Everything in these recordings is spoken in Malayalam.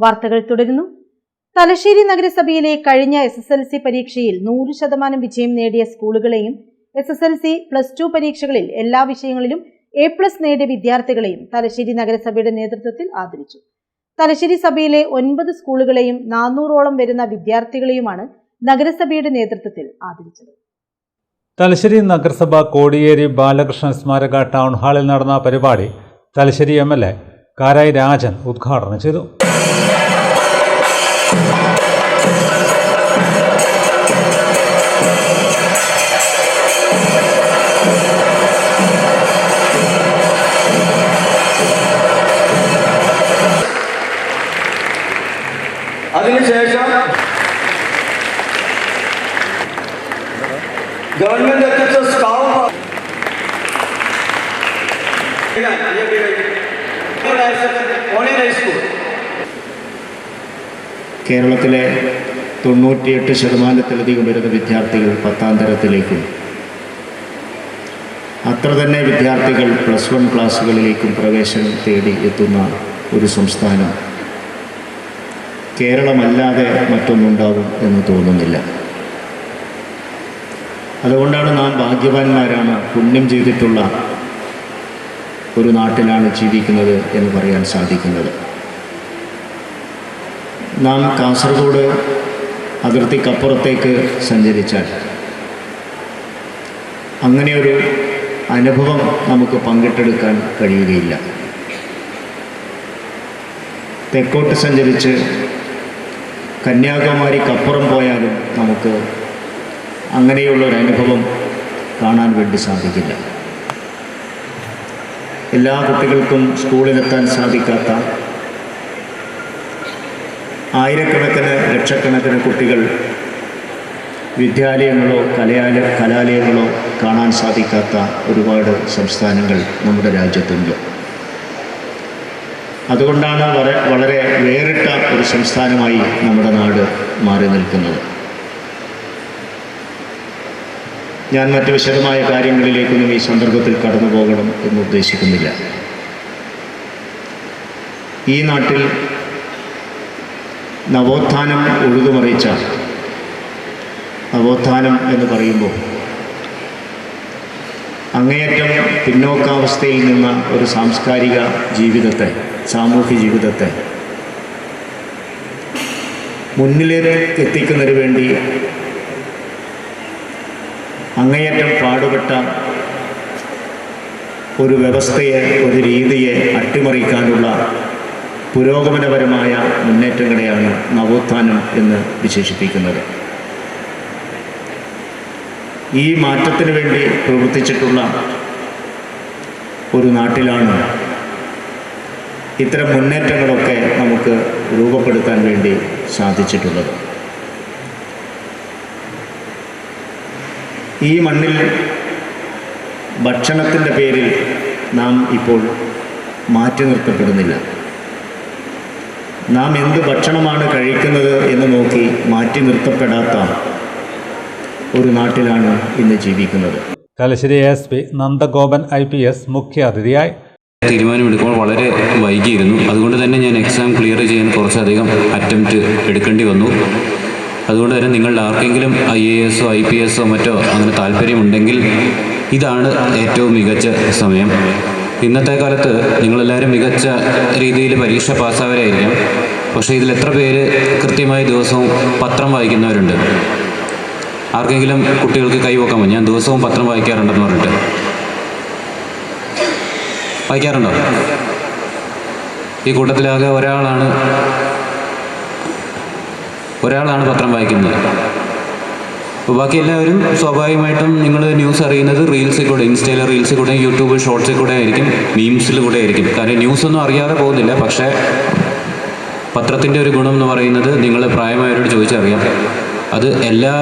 വാർത്തകൾ തുടരുന്നു. തലശ്ശേരി നഗരസഭയിലെ കഴിഞ്ഞ SSLC പരീക്ഷയിൽ 100% വിജയം നേടിയ സ്കൂളുകളെയും SSLC +2 പരീക്ഷകളിൽ എല്ലാ വിഷയങ്ങളിലും A+ നേടിയ വിദ്യാർത്ഥികളെയും തലശ്ശേരി നഗരസഭയുടെ നേതൃത്വത്തിൽ ആദരിച്ചു. തലശ്ശേരി സഭയിലെ 9 സ്കൂളുകളെയും 400ഓളം വരുന്ന വിദ്യാർത്ഥികളെയുമാണ് നഗരസഭയുടെ നേതൃത്വത്തിൽ ആദരിച്ചത്. തലശ്ശേരി നഗരസഭ കോടിയേരി ബാലകൃഷ്ണൻ സ്മാരക ടൗൺ ഹാളിൽ നടന്ന പരിപാടി തലശ്ശേരി MLA കാരായി രാജൻ ഉദ്ഘാടനം ചെയ്തു. അതിനുശേഷം ഗവൺമെന്റ് കേരളത്തിലെ 98% വരുന്ന വിദ്യാർത്ഥികൾ 10ാം തരത്തിലേക്കും അത്ര തന്നെ വിദ്യാർത്ഥികൾ +1 ക്ലാസ്സുകളിലേക്കും പ്രവേശനം തേടി എത്തുന്ന ഒരു സംസ്ഥാനം കേരളമല്ലാതെ മറ്റൊന്നുണ്ടാകും എന്ന് തോന്നുന്നില്ല. അതുകൊണ്ടാണ് നാം ഭാഗ്യവാന്മാരാണ്, പുണ്യം ചെയ്തിട്ടുള്ള ഒരു നാട്ടിലാണ് ജീവിക്കുന്നത് എന്ന് പറയാൻ സാധിക്കുന്നത്. നാം കാസർഗോഡ് അതിർത്തിക്കപ്പുറത്തേക്ക് സഞ്ചരിച്ചാൽ അങ്ങനെയൊരു അനുഭവം നമുക്ക് പങ്കിട്ടെടുക്കാൻ കഴിയുകയില്ല. തെക്കോട്ട് സഞ്ചരിച്ച് കന്യാകുമാരിക്കപ്പുറം പോയാലും നമുക്ക് അങ്ങനെയുള്ളൊരനുഭവം കാണാൻ വേണ്ടി സാധിക്കില്ല. എല്ലാ കുട്ടികൾക്കും സ്കൂളിലെത്താൻ സാധിക്കാത്ത ആയിരക്കണക്കിന് ലക്ഷക്കണക്കിന് കുട്ടികൾ വിദ്യാലയങ്ങളോ കലാലയങ്ങളോ കാണാൻ സാധിക്കാത്ത ഒരുപാട് സംസ്ഥാനങ്ങൾ നമ്മുടെ രാജ്യത്തുണ്ട്. അതുകൊണ്ടാണ് വളരെ വേറിട്ട ഒരു സംസ്ഥാനമായി നമ്മുടെ നാട് മാറി നിൽക്കുന്നത്. ഞാൻ മറ്റ് വിശദമായ കാര്യങ്ങളിലേക്കൊന്നും ഈ സന്ദർഭത്തിൽ കടന്നു പോകണം എന്ന് ഉദ്ദേശിക്കുന്നില്ല. ഈ നാട്ടിൽ നവോത്ഥാനം ഒഴുകുമറിയിച്ച, നവോത്ഥാനം എന്ന് പറയുമ്പോൾ അങ്ങേയറ്റം പിന്നോക്കാവസ്ഥയിൽ നിന്ന ഒരു സാംസ്കാരിക ജീവിതത്തെ, സാമൂഹ്യ ജീവിതത്തെ മുന്നിലേക്ക് എത്തിക്കുന്നതിന് വേണ്ടി അങ്ങേയറ്റം പാടുപെട്ട ഒരു വ്യവസ്ഥയെ, ഒരു രീതിയെ അട്ടിമറിക്കാനുള്ള പുരോഗമനപരമായ മുന്നേറ്റങ്ങളെയാണ് നവോത്ഥാനം എന്ന് വിശേഷിപ്പിക്കുന്നത്. ഈ മാറ്റത്തിന് വേണ്ടി പ്രവർത്തിച്ചിട്ടുള്ള ഒരു നാട്ടിലാണ് ഇത്തരം മുന്നേറ്റങ്ങളൊക്കെ നമുക്ക് രൂപപ്പെടുത്താൻ വേണ്ടി സാധിച്ചിട്ടുള്ളത്. ഈ മണ്ണിൽ ഭക്ഷണത്തിൻ്റെ പേരിൽ നാം ഇപ്പോൾ മാറ്റി നിർത്തപ്പെടുന്നില്ല. നാം എന്ത് ഭക്ഷണമാണ് കഴിക്കുന്നത് എന്ന് നോക്കി മാറ്റി നിർത്തപ്പെടാത്ത ഒരു നാട്ടിലാണ് ഇന്ന് ജീവിക്കുന്നത്. തലശ്ശേരി SP നന്ദഗോപൻ IPS മുഖ്യ അതിഥിയായി. തീരുമാനമെടുക്കുമ്പോൾ വളരെ വൈകിയിരുന്നു. അതുകൊണ്ട് തന്നെ ഞാൻ എക്സാം ക്ലിയർ ചെയ്യാൻ കുറച്ചധികം അറ്റംപ്റ്റ് എടുക്കേണ്ടി വന്നു. അതുകൊണ്ട് തന്നെ നിങ്ങളുടെ ആർക്കെങ്കിലും IAS IPS മറ്റോ അങ്ങനെ താല്പര്യമുണ്ടെങ്കിൽ ഇതാണ് ഏറ്റവും മികച്ച സമയം. ഇന്നത്തെ കാലത്ത് നിങ്ങളെല്ലാവരും മികച്ച രീതിയിൽ പരീക്ഷ പാസ്സാവരായിരിക്കാം. പക്ഷേ ഇതിൽ എത്ര പേര് കൃത്യമായി ദിവസവും പത്രം വായിക്കുന്നവരുണ്ട്? ആർക്കെങ്കിലും കുട്ടികൾക്ക് കൈവക്കാമോ? ഞാൻ ദിവസവും പത്രം വായിക്കാറുണ്ടെന്ന് പറഞ്ഞിട്ട് വായിക്കാറുണ്ടോ? ഈ കൂട്ടത്തിലാകെ ഒരാളാണ് പത്രം വായിക്കുന്നത്. അപ്പോൾ ബാക്കി എല്ലാവരും സ്വാഭാവികമായിട്ടും നിങ്ങൾ ന്യൂസ് അറിയുന്നത് റീൽസിൽ കൂടെ, ഇൻസ്റ്റയിലെ റീൽസിൽ കൂടെ, യൂട്യൂബ് ഷോർട്സിൽ കൂടെ ആയിരിക്കും, മീംസിൽ കൂടെ ആയിരിക്കും. കാരണം ന്യൂസൊന്നും അറിയാതെ പോകുന്നില്ല. പക്ഷേ പത്രത്തിൻ്റെ ഒരു ഗുണം എന്ന് പറയുന്നത് നിങ്ങൾ പ്രായമായവരോട് ചോദിച്ചറിയാം. അത് എല്ലാ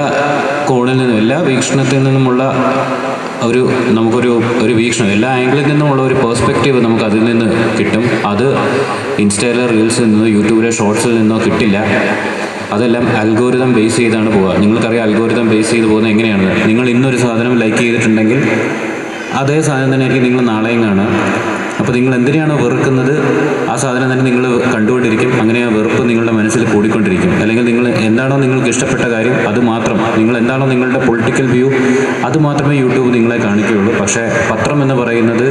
കോണിൽ നിന്നും, എല്ലാ വീക്ഷണത്തിൽ നിന്നുമുള്ള നമുക്കൊരു വീക്ഷണം, എല്ലാ ആംഗിളിൽ നിന്നുമുള്ള ഒരു പേഴ്സ്പെക്റ്റീവ് നമുക്ക് അതിൽ നിന്ന് കിട്ടും. അത് ഇൻസ്റ്റയിലെ റീൽസിൽ നിന്നോ യൂട്യൂബിലെ ഷോർട്സിൽ നിന്നോ കിട്ടില്ല. അതെല്ലാം അൽഗോരിതം ബേസ് ചെയ്താണ് പോവുക. നിങ്ങൾക്കറിയാം അൽഗോരിതം ബേസ് ചെയ്ത് പോകുന്നത് എങ്ങനെയാണ്. നിങ്ങൾ ഇന്നൊരു സാധനം ലൈക്ക് ചെയ്തിട്ടുണ്ടെങ്കിൽ അതേ സാധനം തന്നെ ആയിരിക്കും നിങ്ങൾ നാളെയും കാണുക. അപ്പോൾ നിങ്ങൾ എന്തിനാണോ വെറുക്കുന്നത് ആ സാധനം തന്നെ നിങ്ങൾ കണ്ടുകൊണ്ടിരിക്കും. അങ്ങനെ ആ വെറുപ്പ് ഇഷ്ടപ്പെട്ട കാര്യം അത് മാത്രം, നിങ്ങൾ എന്താണോ നിങ്ങളുടെ പൊളിറ്റിക്കൽ വ്യൂ അത് മാത്രമേ യൂട്യൂബ് നിങ്ങളെ കാണിക്കുകയുള്ളൂ. പക്ഷേ പത്രം എന്ന് പറയുന്നത്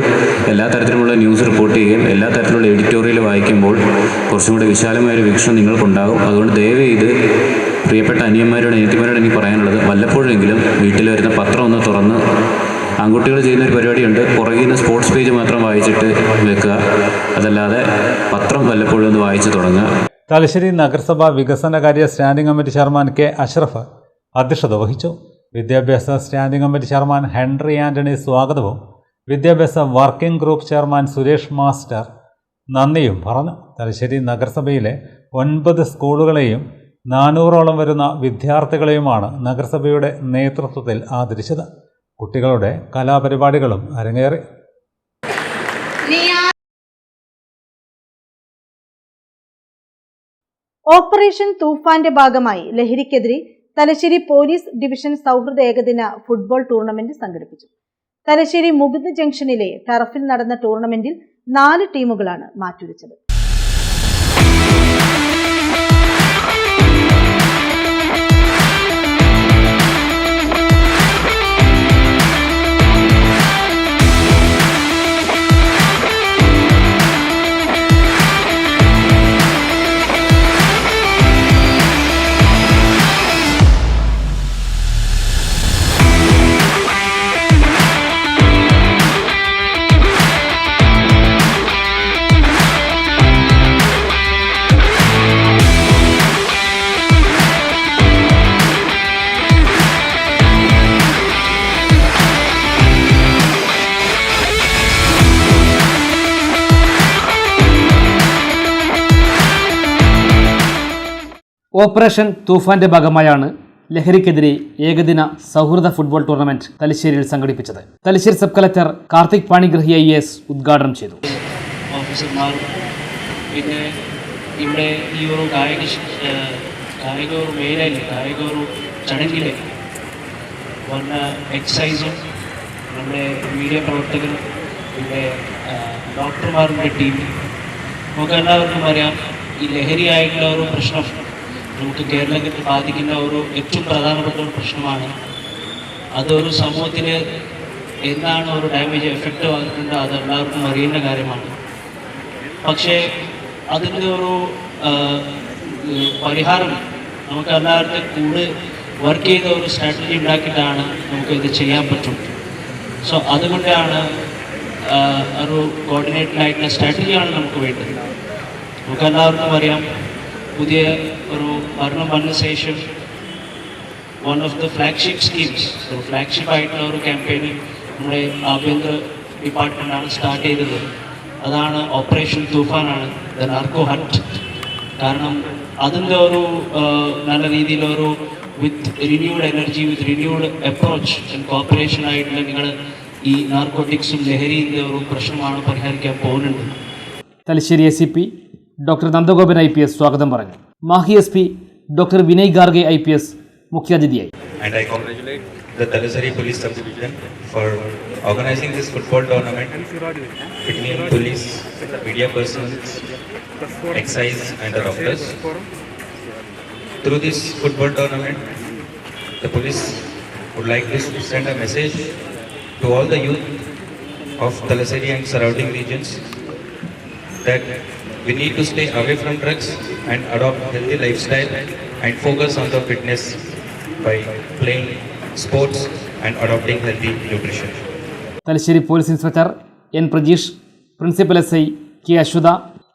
എല്ലാ തരത്തിലുമുള്ള ന്യൂസ് റിപ്പോർട്ട് ചെയ്യുകയും എല്ലാ തരത്തിലുള്ള എഡിറ്റോറിയൽ വായിക്കുമ്പോൾ കുറച്ചും കൂടി വിശാലമായൊരു വീക്ഷണം നിങ്ങൾക്കുണ്ടാകും. അതുകൊണ്ട് ദയവ് ചെയ്ത് പ്രിയപ്പെട്ട അനിയന്മാരോട് അനിയത്തിമാരോട് എനിക്ക് പറയാനുള്ളത്, വല്ലപ്പോഴെങ്കിലും വീട്ടിൽ വരുന്ന പത്രം ഒന്ന് തുറന്ന്, ആൺകുട്ടികൾ ചെയ്യുന്നൊരു പരിപാടിയുണ്ട്, പുറകിൽ നിന്ന് സ്പോർട്സ് പേജ് മാത്രം വായിച്ചിട്ട് വെക്കുക, അതല്ലാതെ പത്രം വല്ലപ്പോഴും ഒന്ന് വായിച്ചു തുടങ്ങുക. തലശ്ശേരി നഗരസഭ വികസനകാര്യ standing committee chairman K Ashraf അധ്യക്ഷത വഹിച്ചു. വിദ്യാഭ്യാസ standing committee chairman Henry Antony സ്വാഗതവും വിദ്യാഭ്യാസ working group chairman Suresh master നന്ദിയും പറഞ്ഞു. തലശ്ശേരി നഗരസഭയിലെ 9 സ്കൂളുകളെയും 400ഓളം വരുന്ന വിദ്യാർത്ഥികളെയുമാണ് നഗരസഭയുടെ നേതൃത്വത്തിൽ ആദരിച്ചത്. കുട്ടികളുടെ കലാപരിപാടികളും അരങ്ങേറി. ഓപ്പറേഷൻ തൂഫാന്റെ ഭാഗമായി ലഹരിക്കെതിരെ തലശ്ശേരി പോലീസ് ഡിവിഷൻ സൗഹൃദ ഏകദിന ഫുട്ബോൾ ടൂർണമെന്റ് സംഘടിപ്പിച്ചു. തലശ്ശേരി മുകുന്ദ് ജംഗ്ഷനിലെ ടർഫിൽ നടന്ന ടൂർണമെന്റിൽ 4 ടീമുകളാണ് മാറ്റുരച്ചത്. ഓപ്പറേഷൻ തൂഫാന്റെ ഭാഗമായാണ് ലഹരിക്കെതിരെ ഏകദിന സൗഹൃദ ഫുട്ബോൾ ടൂർണമെന്റ് തലശ്ശേരിയിൽ സംഘടിപ്പിച്ചത്. Thalassery sub collector Karthik Panigrahi IAS ഉദ്ഘാടനം ചെയ്തു. പിന്നെ ഇവിടെ ഈ ഒരു കായിക ഒരു മേഖലയിൽ കായിക ഒരു ചടങ്ങിൽ വന്ന എക്സസൈസും നമ്മുടെ മീഡിയ പ്രവർത്തകരും പിന്നെ ഡോക്ടർമാരുടെ ടീം നമുക്ക് എല്ലാവർക്കും അറിയാം, ഈ ലഹരിയായിട്ടുള്ള ഒരു പ്രശ്നം നമുക്ക് കേരളത്തിൽ ബാധിക്കുന്ന ഒരു ഏറ്റവും പ്രധാനപ്പെട്ട ഒരു പ്രശ്നമാണ്. അതൊരു സമൂഹത്തിൽ എന്താണ് ഒരു ഡാമേജ് എഫക്റ്റ് വന്നിട്ടുണ്ട് അത് എല്ലാവർക്കും അറിയുന്ന കാര്യമാണ്. പക്ഷേ അതിൻ്റെ ഒരു പരിഹാരം നമുക്ക് എല്ലാവർക്കും കൂടെ വർക്ക് ചെയ്ത ഒരു സ്ട്രാറ്റജി ഉണ്ടാക്കിയിട്ടാണ് നമുക്കിത് ചെയ്യാൻ പറ്റും. സോ അതുകൊണ്ടാണ് ഒരു കോർഡിനേറ്റഡ് ആയിട്ടുള്ള സ്ട്രാറ്റജിയാണ് നമുക്ക് വേണ്ടത്. നമുക്ക് എല്ലാവർക്കും അറിയാം, പുതിയ ഒരു ഭരണം വന്ന ശേഷം one of the flagship schemes, flagship ആയിട്ടുള്ള ഒരു ക്യാമ്പയിൻ നമ്മുടെ ആഭ്യന്തര ഡിപ്പാർട്ട്മെൻറ്റാണ് സ്റ്റാർട്ട് ചെയ്തത്. അതാണ് ഓപ്പറേഷൻ തൂഫാനാണ്, ദ നാർക്കോ ഹണ്ട്. കാരണം അതിൻ്റെ ഒരു നല്ല രീതിയിലൊരു with renewed energy, with renewed approach and cooperation ആയിട്ടുള്ള നിങ്ങൾ ഈ നാർക്കോട്ടിക്സും ലഹരിയുടെ ഒരു പ്രശ്നമാണ് പരിഹരിക്കാൻ പോകുന്നുണ്ട്. Thalassery ACP doctor Nandagopan IPS സ്വാഗതം പറഞ്ഞു. Mahe SP doctor Vinay Garge IPS മുഖ്യാതിഥിയായി. And I congratulate the Thalassery Police Subdivision for organizing this football tournament between police, media persons, excise and the doctors. Through this football tournament, the police would like to send a message to all the youth of Thalassery and surrounding regions that we need to stay away from drugs and adopt healthy lifestyle and focus on the fitness by playing sports and adopting healthy nutrition. Thalassery police inspector N. Prajeesh, principal SI K. Ashwatha,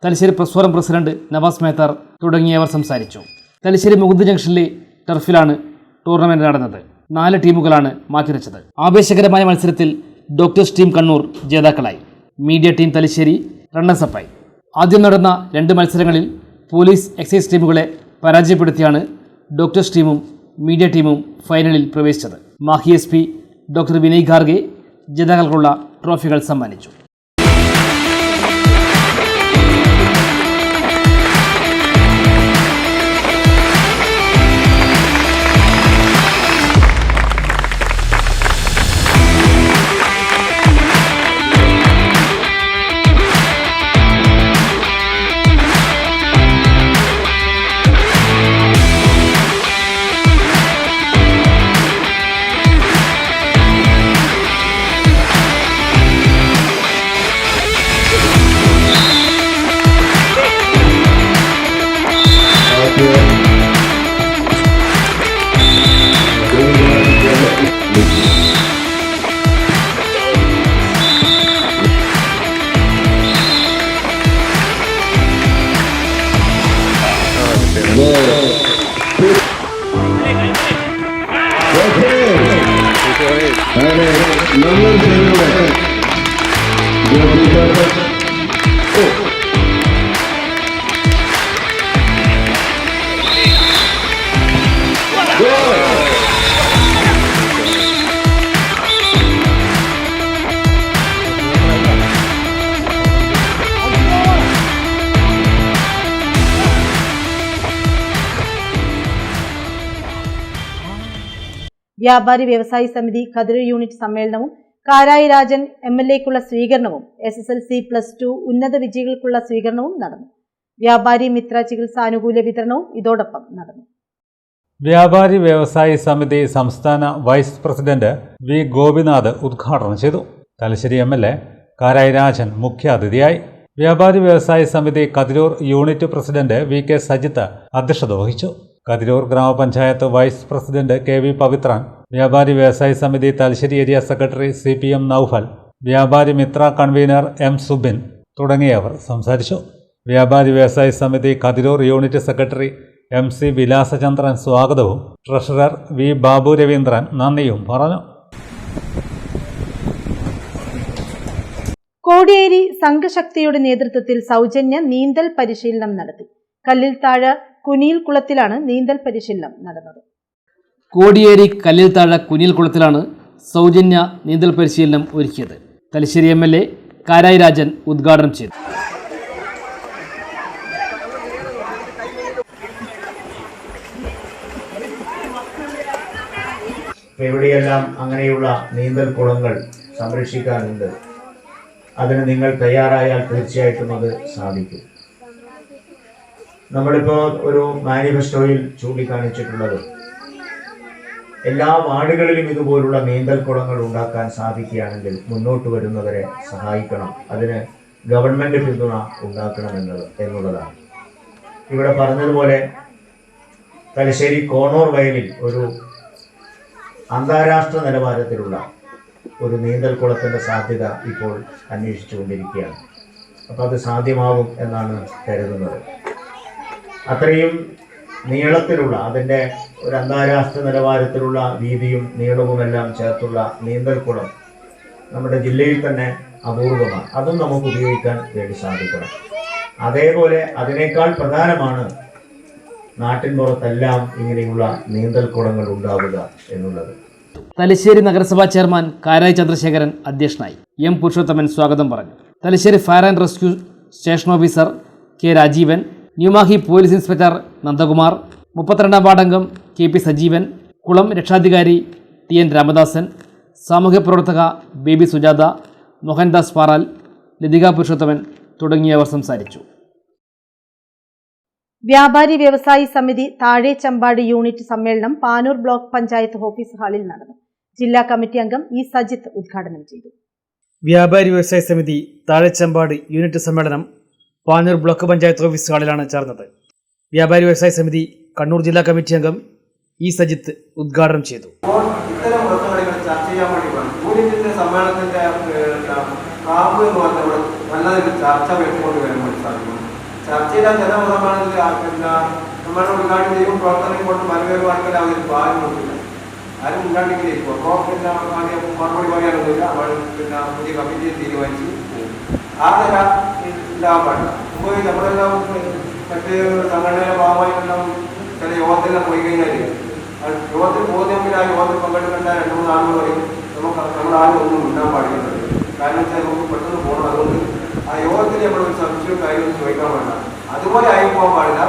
Thalassery press forum president Navas Methar തുടങ്ങിയവർ സംസാരിച്ചു. തലശ്ശേരി മുകുന്ദ് ജംഗ്ഷനിലെ ടർഫിലാണ് ടൂർണമെന്റ് നടന്നത്. 4 ടീമുകളാണ് മാറ്റുരച്ചത്. ആവേശകരമായ മത്സരത്തിൽ ഡോക്ടേഴ്സ് ടീം കണ്ണൂർ ജേതാക്കളായി. മീഡിയ ടീം തലശ്ശേരി റണ്ണേഴ്സപ്പായി. ആദ്യം നടന്ന 2 മത്സരങ്ങളിൽ പോലീസ് എക്സൈസ് ടീമുകളെ പരാജയപ്പെടുത്തിയാണ് ഡോക്ടേഴ്സ് ടീമും മീഡിയ ടീമും ഫൈനലിൽ പ്രവേശിച്ചത്. മാഹി SP ഡോക്ടർ വിനയ് ഗാർഗെ ജേതാക്കൾക്കുള്ള ട്രോഫികൾ സമ്മാനിച്ചു. വ്യാപാരി വ്യവസായി സമിതി കതിരൂർ യൂണിറ്റ് സമ്മേളനവും കാരായി രാജൻ MLAക്കുള്ള സ്വീകരണവും SSLC +2 ഉന്നത വിജയികൾക്കുള്ള സ്വീകരണവും നടന്നു. വ്യാപാരി മിത്ര ചികിത്സാനുകൂല്യ വിതരണവും ഇതോടൊപ്പം നടന്നു. വ്യാപാരി വ്യവസായി സമിതി സംസ്ഥാന വൈസ് പ്രസിഡന്റ് വി ഗോപിനാഥ് ഉദ്ഘാടനം ചെയ്തു. തലശ്ശേരി MLA കാരായി രാജൻ മുഖ്യാതിഥിയായി. വ്യാപാരി വ്യവസായി സമിതി Kathirur unit president VK Sajith അധ്യക്ഷത വഹിച്ചു. കതിരൂർ ഗ്രാമപഞ്ചായത്ത് വൈസ് പ്രസിഡന്റ് KV പവിത്രൻ, വ്യാപാരി വ്യവസായി സമിതി Thalassery area secretary CPM Noufal, വ്യാപാരി മിത്ര കൺവീനർ M സുബിൻ തുടങ്ങിയവർ സംസാരിച്ചു. വ്യാപാരി വ്യവസായി സമിതി കതിരൂർ യൂണിറ്റ് സെക്രട്ടറി MC വിലാസചന്ദ്രൻ സ്വാഗതവും ട്രഷറർ V ബാബു രവീന്ദ്രൻ നന്ദിയും പറഞ്ഞു. കോടിയേരി സംഘശക്തിയുടെ നേതൃത്വത്തിൽ സൗജന്യ നീന്തൽ പരിശീലനം നടത്തി. കല്ലിൽ താഴെ കുനിയിൽ കുളത്തിലാണ് നീന്തൽ പരിശീലനം നടന്നത്. കോടിയേരി കല്ലിൽ താഴെ കുനിയിൽ കുളത്തിലാണ് സൗജന്യ നീന്തൽ പരിശീലനം ഒരുക്കിയത്. തലശ്ശേരി MLA കാരായി രാജൻ ഉദ്ഘാടനം ചെയ്തു. എവിടെയെല്ലാം അങ്ങനെയുള്ള നീന്തൽ കുളങ്ങൾ സംരക്ഷിക്കാനുണ്ട്, അതിന് നിങ്ങൾ തയ്യാറായാൽ തീർച്ചയായിട്ടും അത് സാധിക്കും. നമ്മളിപ്പോൾ ഒരു മാനിഫെസ്റ്റോയിൽ ചൂണ്ടിക്കാണിച്ചിട്ടുള്ളത് എല്ലാ വാർഡുകളിലും ഇതുപോലുള്ള നീന്തൽ കുളങ്ങൾ ഉണ്ടാക്കാൻ സാധിക്കുകയാണെങ്കിൽ മുന്നോട്ട് വരുന്നവരെ സഹായിക്കണം, അതിന് ഗവൺമെന്റ് പിന്തുണ ഉണ്ടാക്കണം എന്നുള്ളതാണ്. ഇവിടെ പറഞ്ഞതുപോലെ തലശ്ശേരി കോണൂർ വയലിൽ ഒരു അന്താരാഷ്ട്ര നിലവാരത്തിലുള്ള ഒരു നീന്തൽ കുളത്തിൻ്റെ സാധ്യത ഇപ്പോൾ അന്വേഷിച്ചുകൊണ്ടിരിക്കുകയാണ്. അപ്പോൾ അത് സാധ്യമാവും എന്നാണ് കരുതുന്നത്. അത്രയും നീളത്തിലുള്ള, അതിൻ്റെ ഒരു അന്താരാഷ്ട്ര നിലവാരത്തിലുള്ള വീതിയും നീളവുമെല്ലാം ചേർത്തുള്ള നീന്തൽക്കുളം നമ്മുടെ ജില്ലയിൽ തന്നെ അപൂർവമാണ്. അതും നമുക്ക് ഉപയോഗിക്കാൻ വേണ്ടി സാധിക്കണം. അതേപോലെ അതിനേക്കാൾ പ്രധാനമാണ് നാട്ടിൻ പുറത്തെല്ലാം ഇങ്ങനെയുള്ള നീന്തൽക്കുളങ്ങൾ ഉണ്ടാവുക എന്നുള്ളത്. തലശ്ശേരി നഗരസഭാ ചെയർമാൻ കാരായി ചന്ദ്രശേഖരൻ അധ്യക്ഷനായി. M പുരുഷോത്തമൻ സ്വാഗതം പറഞ്ഞു. Thalassery fire and rescue station officer K Rajeevan, New Mahe police inspector Nandakumar, 32-ാം വാർഡംഗം KP Sajeevan, കുളം രക്ഷാധികാരി TN രാമദാസൻ, സാമൂഹ്യ പ്രവർത്തക ബേബി സുജാത, മോഹൻദാസ് പാറാൽ, ലതിക പുരുഷോത്തമൻ തുടങ്ങിയവർ സംസാരിച്ചു. വ്യാപാരി വ്യവസായി സമിതി താഴെ ചമ്പാട് യൂണിറ്റ് സമ്മേളനം പാനൂർ ബ്ലോക്ക് പഞ്ചായത്ത് ഓഫീസ് ഹാളിൽ നടന്നു. ജില്ലാ കമ്മിറ്റി അംഗം E സജിത്ത് ഉദ്ഘാടനം ചെയ്തു. വ്യാപാരി വ്യവസായ സമിതി താഴെച്ചമ്പാട് യൂണിറ്റ് സമ്മേളനം പാനൂർ ബ്ലോക്ക് പഞ്ചായത്ത് ഓഫീസ് ഹാളിലാണ് ചേർന്നത്. വ്യാപാരി വ്യവസായ സമിതി കണ്ണൂർ ജില്ലാ കമ്മിറ്റി അംഗം E സജിത്ത് ഉദ്ഘാടനം ചെയ്തു. ഇത്തരം പ്രശ്നങ്ങൾ ചർച്ച ചെയ്യാൻ വേണ്ടി യൂണിറ്റിന്റെ സമ്മേളനത്തിന്റെ നല്ലൊരു ചർച്ച വെച്ചുകൊണ്ട് വരാൻ വേണ്ടി സാധിക്കും. ചർച്ച ചെയ്താൽ ജനസമ്മേളനത്തിൽ നമ്മളുടെ ഉദ്ഘാടനം ചെയ്യും പ്രവർത്തനം കൊണ്ട് മരവേറുവാണെങ്കിൽ അതിൽ ഭാരം കൊടുക്കില്ല, ആരും ഉണ്ടാണ്ടെങ്കിൽ ഇരിക്കും. അപ്പോൾ പിന്നെ മറുപടി പറയാനൊന്നുമില്ല, നമ്മൾ പിന്നെ പുതിയ കമ്മിറ്റിയെ തീരുമാനിച്ച് ആ നില ഉണ്ടാകാൻ പാടില്ല. മുമ്പ് നമ്മളെല്ലാം മറ്റ് സംഘടനയുടെ ഭാഗമായിട്ടെല്ലാം ചില യോഗത്തിലെല്ലാം പോയി കഴിഞ്ഞാൽ യോഗത്തിൽ പോകുന്നെങ്കിൽ ആ യോഗത്തിൽ പങ്കെടുക്കേണ്ട 2-3 ആളുകൾ പറയും നമ്മളാരും ഒന്നും ഉണ്ടാകാൻ പാടില്ല. കാരണം വെച്ചാൽ നമുക്ക് പെട്ടെന്ന് പോകണം, അതുകൊണ്ട് ആ യോഗത്തിൽ നമ്മളൊരു സംശയവും കാര്യങ്ങളും ചോദിക്കാൻ പാടില്ല. അതുപോലെ ആയി പോകാൻ പാടില്ല.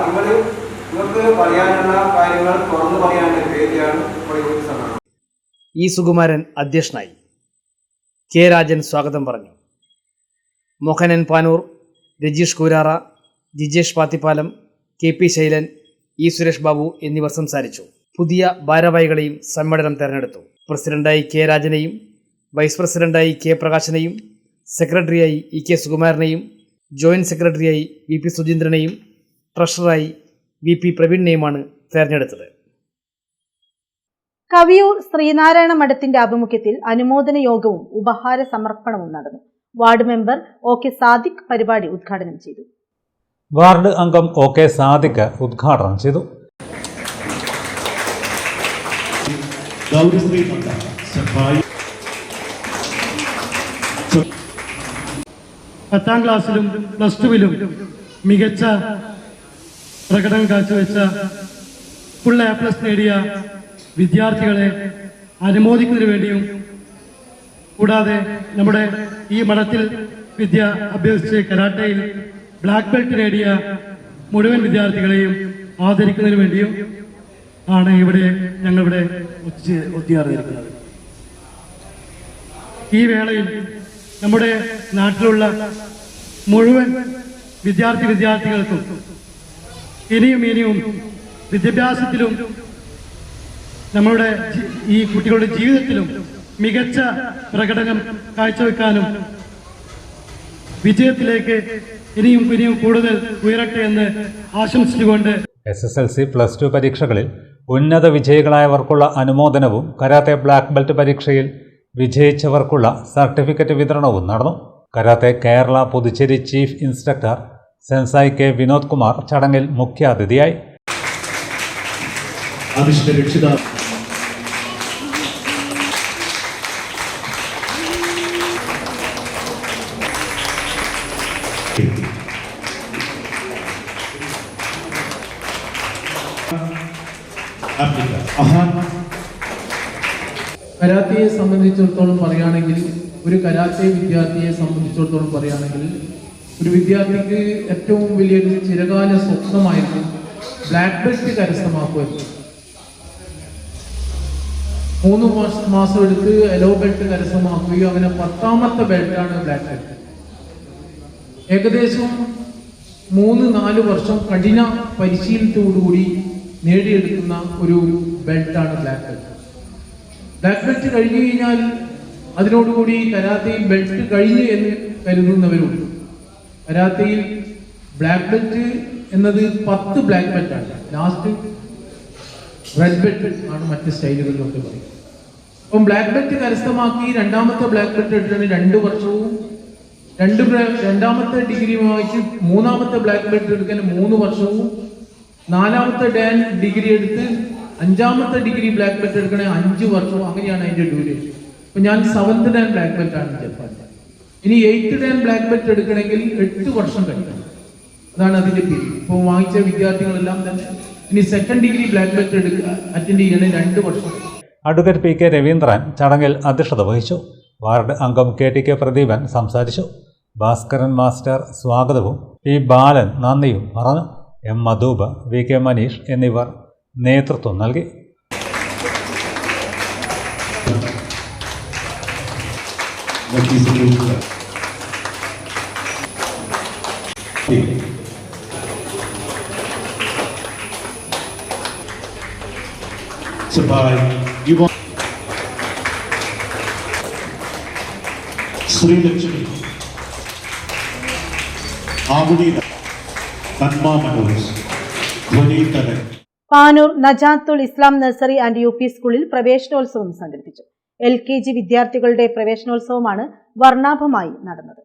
നിങ്ങൾക്ക് പറയാനുള്ള കാര്യങ്ങൾ തുറന്നു പറയാനുള്ള വേദിയാണ് നമ്മുടെ യൂണിറ്റ് സമ്മേളനം. E സുകുമാരൻ അധ്യക്ഷനായി. K രാജൻ സ്വാഗതം പറഞ്ഞു. മോഹനൻ പാനൂർ, രജീഷ് കൂരാറ, ജിജേഷ് പാത്തിപ്പാലം, KP ശൈലൻ, E സുരേഷ് ബാബു എന്നിവർ സംസാരിച്ചു. പുതിയ ഭാരവാഹികളെയും സമ്മേളനം തെരഞ്ഞെടുത്തു. പ്രസിഡന്റായി K രാജനെയും വൈസ് പ്രസിഡന്റായി K പ്രകാശനെയും സെക്രട്ടറിയായി EK സുകുമാരനെയും ജോയിന്റ് സെക്രട്ടറിയായി VP സുജീന്ദ്രനെയും ട്രഷററായി VP പ്രവീണിനെയുമാണ് തെരഞ്ഞെടുത്തത്. കവിയൂർ ശ്രീനാരായണ മഠത്തിന്റെ ആഭിമുഖ്യത്തിൽ അനുമോദന യോഗവും ഉപഹാര സമർപ്പണവും നടന്നു. വാർഡ് മെമ്പർ OK സാദിഖ് പരിപാടി ഉദ്ഘാടനം ചെയ്തു. വാർഡ് അംഗം OK സാദിഖ് ഉദ്ഘാടനം ചെയ്തു. പത്താം ക്ലാസ്സിലും പ്ലസ് ടുവിലും മികച്ച പ്രകടനം കാഴ്ചവെച്ച ഫുൾ A+ നേടിയ വിദ്യാർത്ഥികളെ അനുമോദിക്കുന്നതിന് വേണ്ടിയും കൂടാതെ നമ്മുടെ ഈ മഠത്തിൽ വിദ്യ അഭ്യസിച്ച് കരാട്ടയിൽ ബ്ലാക്ക് ബെൽറ്റ് നേടിയ മുഴുവൻ വിദ്യാർത്ഥികളെയും ആദരിക്കുന്നതിന് വേണ്ടിയും ആണ് ഞങ്ങളിവിടെ ഒത്തുചേർന്നിരിക്കുന്നത്. ഈ വേളയിൽ നമ്മുടെ നാട്ടിലുള്ള മുഴുവൻ വിദ്യാർത്ഥികൾക്കും ഇനിയും വിദ്യാഭ്യാസത്തിലും നമ്മളുടെ ഈ കുട്ടികളുടെ ജീവിതത്തിലും മികച്ച പ്രകടനം കാഴ്ചവെക്കാനും വിജയത്തിലേക്ക് ഇനിയും കൂടുതൽ ഉയരട്ടെ എന്ന് ആശംസിച്ചുകൊണ്ട് SSLC +2 പരീക്ഷകളിൽ ഉന്നത വിജയികളായവർക്കുള്ള അനുമോദനവും കരാത്തെ ബ്ലാക്ക് ബെൽറ്റ് പരീക്ഷയിൽ വിജയിച്ചവർക്കുള്ള സർട്ടിഫിക്കറ്റ് വിതരണവും നടന്നു. Karate Kerala Puducherry chief instructor sensei K Vinod Kumar ചടങ്ങിൽ മുഖ്യാതിഥിയായി. കരാത്തയെ സംബന്ധിച്ചിടത്തോളം പറയുകയാണെങ്കിൽ, ഒരു കരാത്തെ വിദ്യാർത്ഥിയെ സംബന്ധിച്ചിടത്തോളം പറയുകയാണെങ്കിൽ, ഒരു വിദ്യാർത്ഥിക്ക് ഏറ്റവും വലിയൊരു ചിരകാല സ്വപ്നമായിരുന്നു ബ്ലാക്ക് ബെൽറ്റ് കരസ്ഥമാക്കുക. 3 മാസം എടുത്ത് യെല്ലോ ബെൽറ്റ് കരസ്ഥമാക്കുകയും അങ്ങനെ 10ാമത്തെ ബെൽറ്റാണ് ബ്ലാക്ക് ബെൽറ്റ്. ഏകദേശം 3-4 വർഷം കഠിന പരിശീലനത്തോടുകൂടി നേടിയെടുക്കുന്ന ഒരു ബെൽറ്റാണ് ബ്ലാക്ക് ബെൽറ്റ്. ബ്ലാക്ക് ബെൽറ്റ് കഴിഞ്ഞു കഴിഞ്ഞാൽ അതിനോടുകൂടി കരാത്തയിൽ ബെൽറ്റ് കഴിഞ്ഞു എന്ന് കരുതുന്നവരുണ്ട്. കരാത്തയിൽ ബ്ലാക്ക് ബെൽറ്റ് എന്നത് 10 ബ്ലാക്ക് ബെൽറ്റാണ്. ലാസ്റ്റ് റെഡ് ബെൽറ്റ് ആണ് മറ്റ് സ്റ്റൈലുകളിലൊക്കെ പറയും. അപ്പം ബ്ലാക്ക് ബെൽറ്റ് കരസ്ഥമാക്കി 2ാമത്തെ ബ്ലാക്ക് ബെൽറ്റ് എടുത്താണ് 2 വർഷവും, രണ്ടാമത്തെ ഡിഗ്രി വാങ്ങിച്ച് 3ാമത്തെ ബ്ലാക്ക് ബെൽറ്റ് എടുക്കാൻ 3 വർഷവും, 4ാമത്തെ ഡിഗ്രി എടുത്ത് 5ാമത്തെ ഡിഗ്രി ബ്ലാക്ക് ബെൽറ്റ് എടുക്കണേ 5 വർഷവും. അങ്ങനെയാണ് അതിന്റെ ഡ്യൂറേഷൻ. ഇപ്പൊ ഞാൻ 7th ഡാൻ ബ്ലാക്ക് ബെൽറ്റ് ആണ് ജപ്പാൻ. ഇനി 8th ഡാൻ ബ്ലാക്ക് ബെൽറ്റ് എടുക്കണമെങ്കിൽ 8 വർഷം കഴിക്കണം. അതാണ് അതിന്റെ പീരീഡ്. ഇപ്പോൾ വാങ്ങിച്ച വിദ്യാർത്ഥികളെല്ലാം തന്നെ ഇനി 2nd degree black belt attend ചെയ്യണേ 2 വർഷം. അഡ്വക്കേറ്റ് PK രവീന്ദ്രൻ ചടങ്ങിൽ അധ്യക്ഷത വഹിച്ചു. വാർഡ് അംഗം KTK പ്രദീപൻ സംസാരിച്ചു. ഭാസ്കരൻ മാസ്റ്റർ സ്വാഗതവും P ബാലൻ നന്ദിയും പറഞ്ഞു. M മധൂബ്, VK മനീഷ് എന്നിവർ നേതൃത്വം നൽകി. Sreelakshmi Panoor Najathul Islam nursery and UP സ്കൂളിൽ പ്രവേശനോത്സവം സംഘടിപ്പിച്ചു. LKG വിദ്യാർത്ഥികളുടെ പ്രവേശനോത്സവമാണ് വർണ്ണാഭമായി നടന്നത്.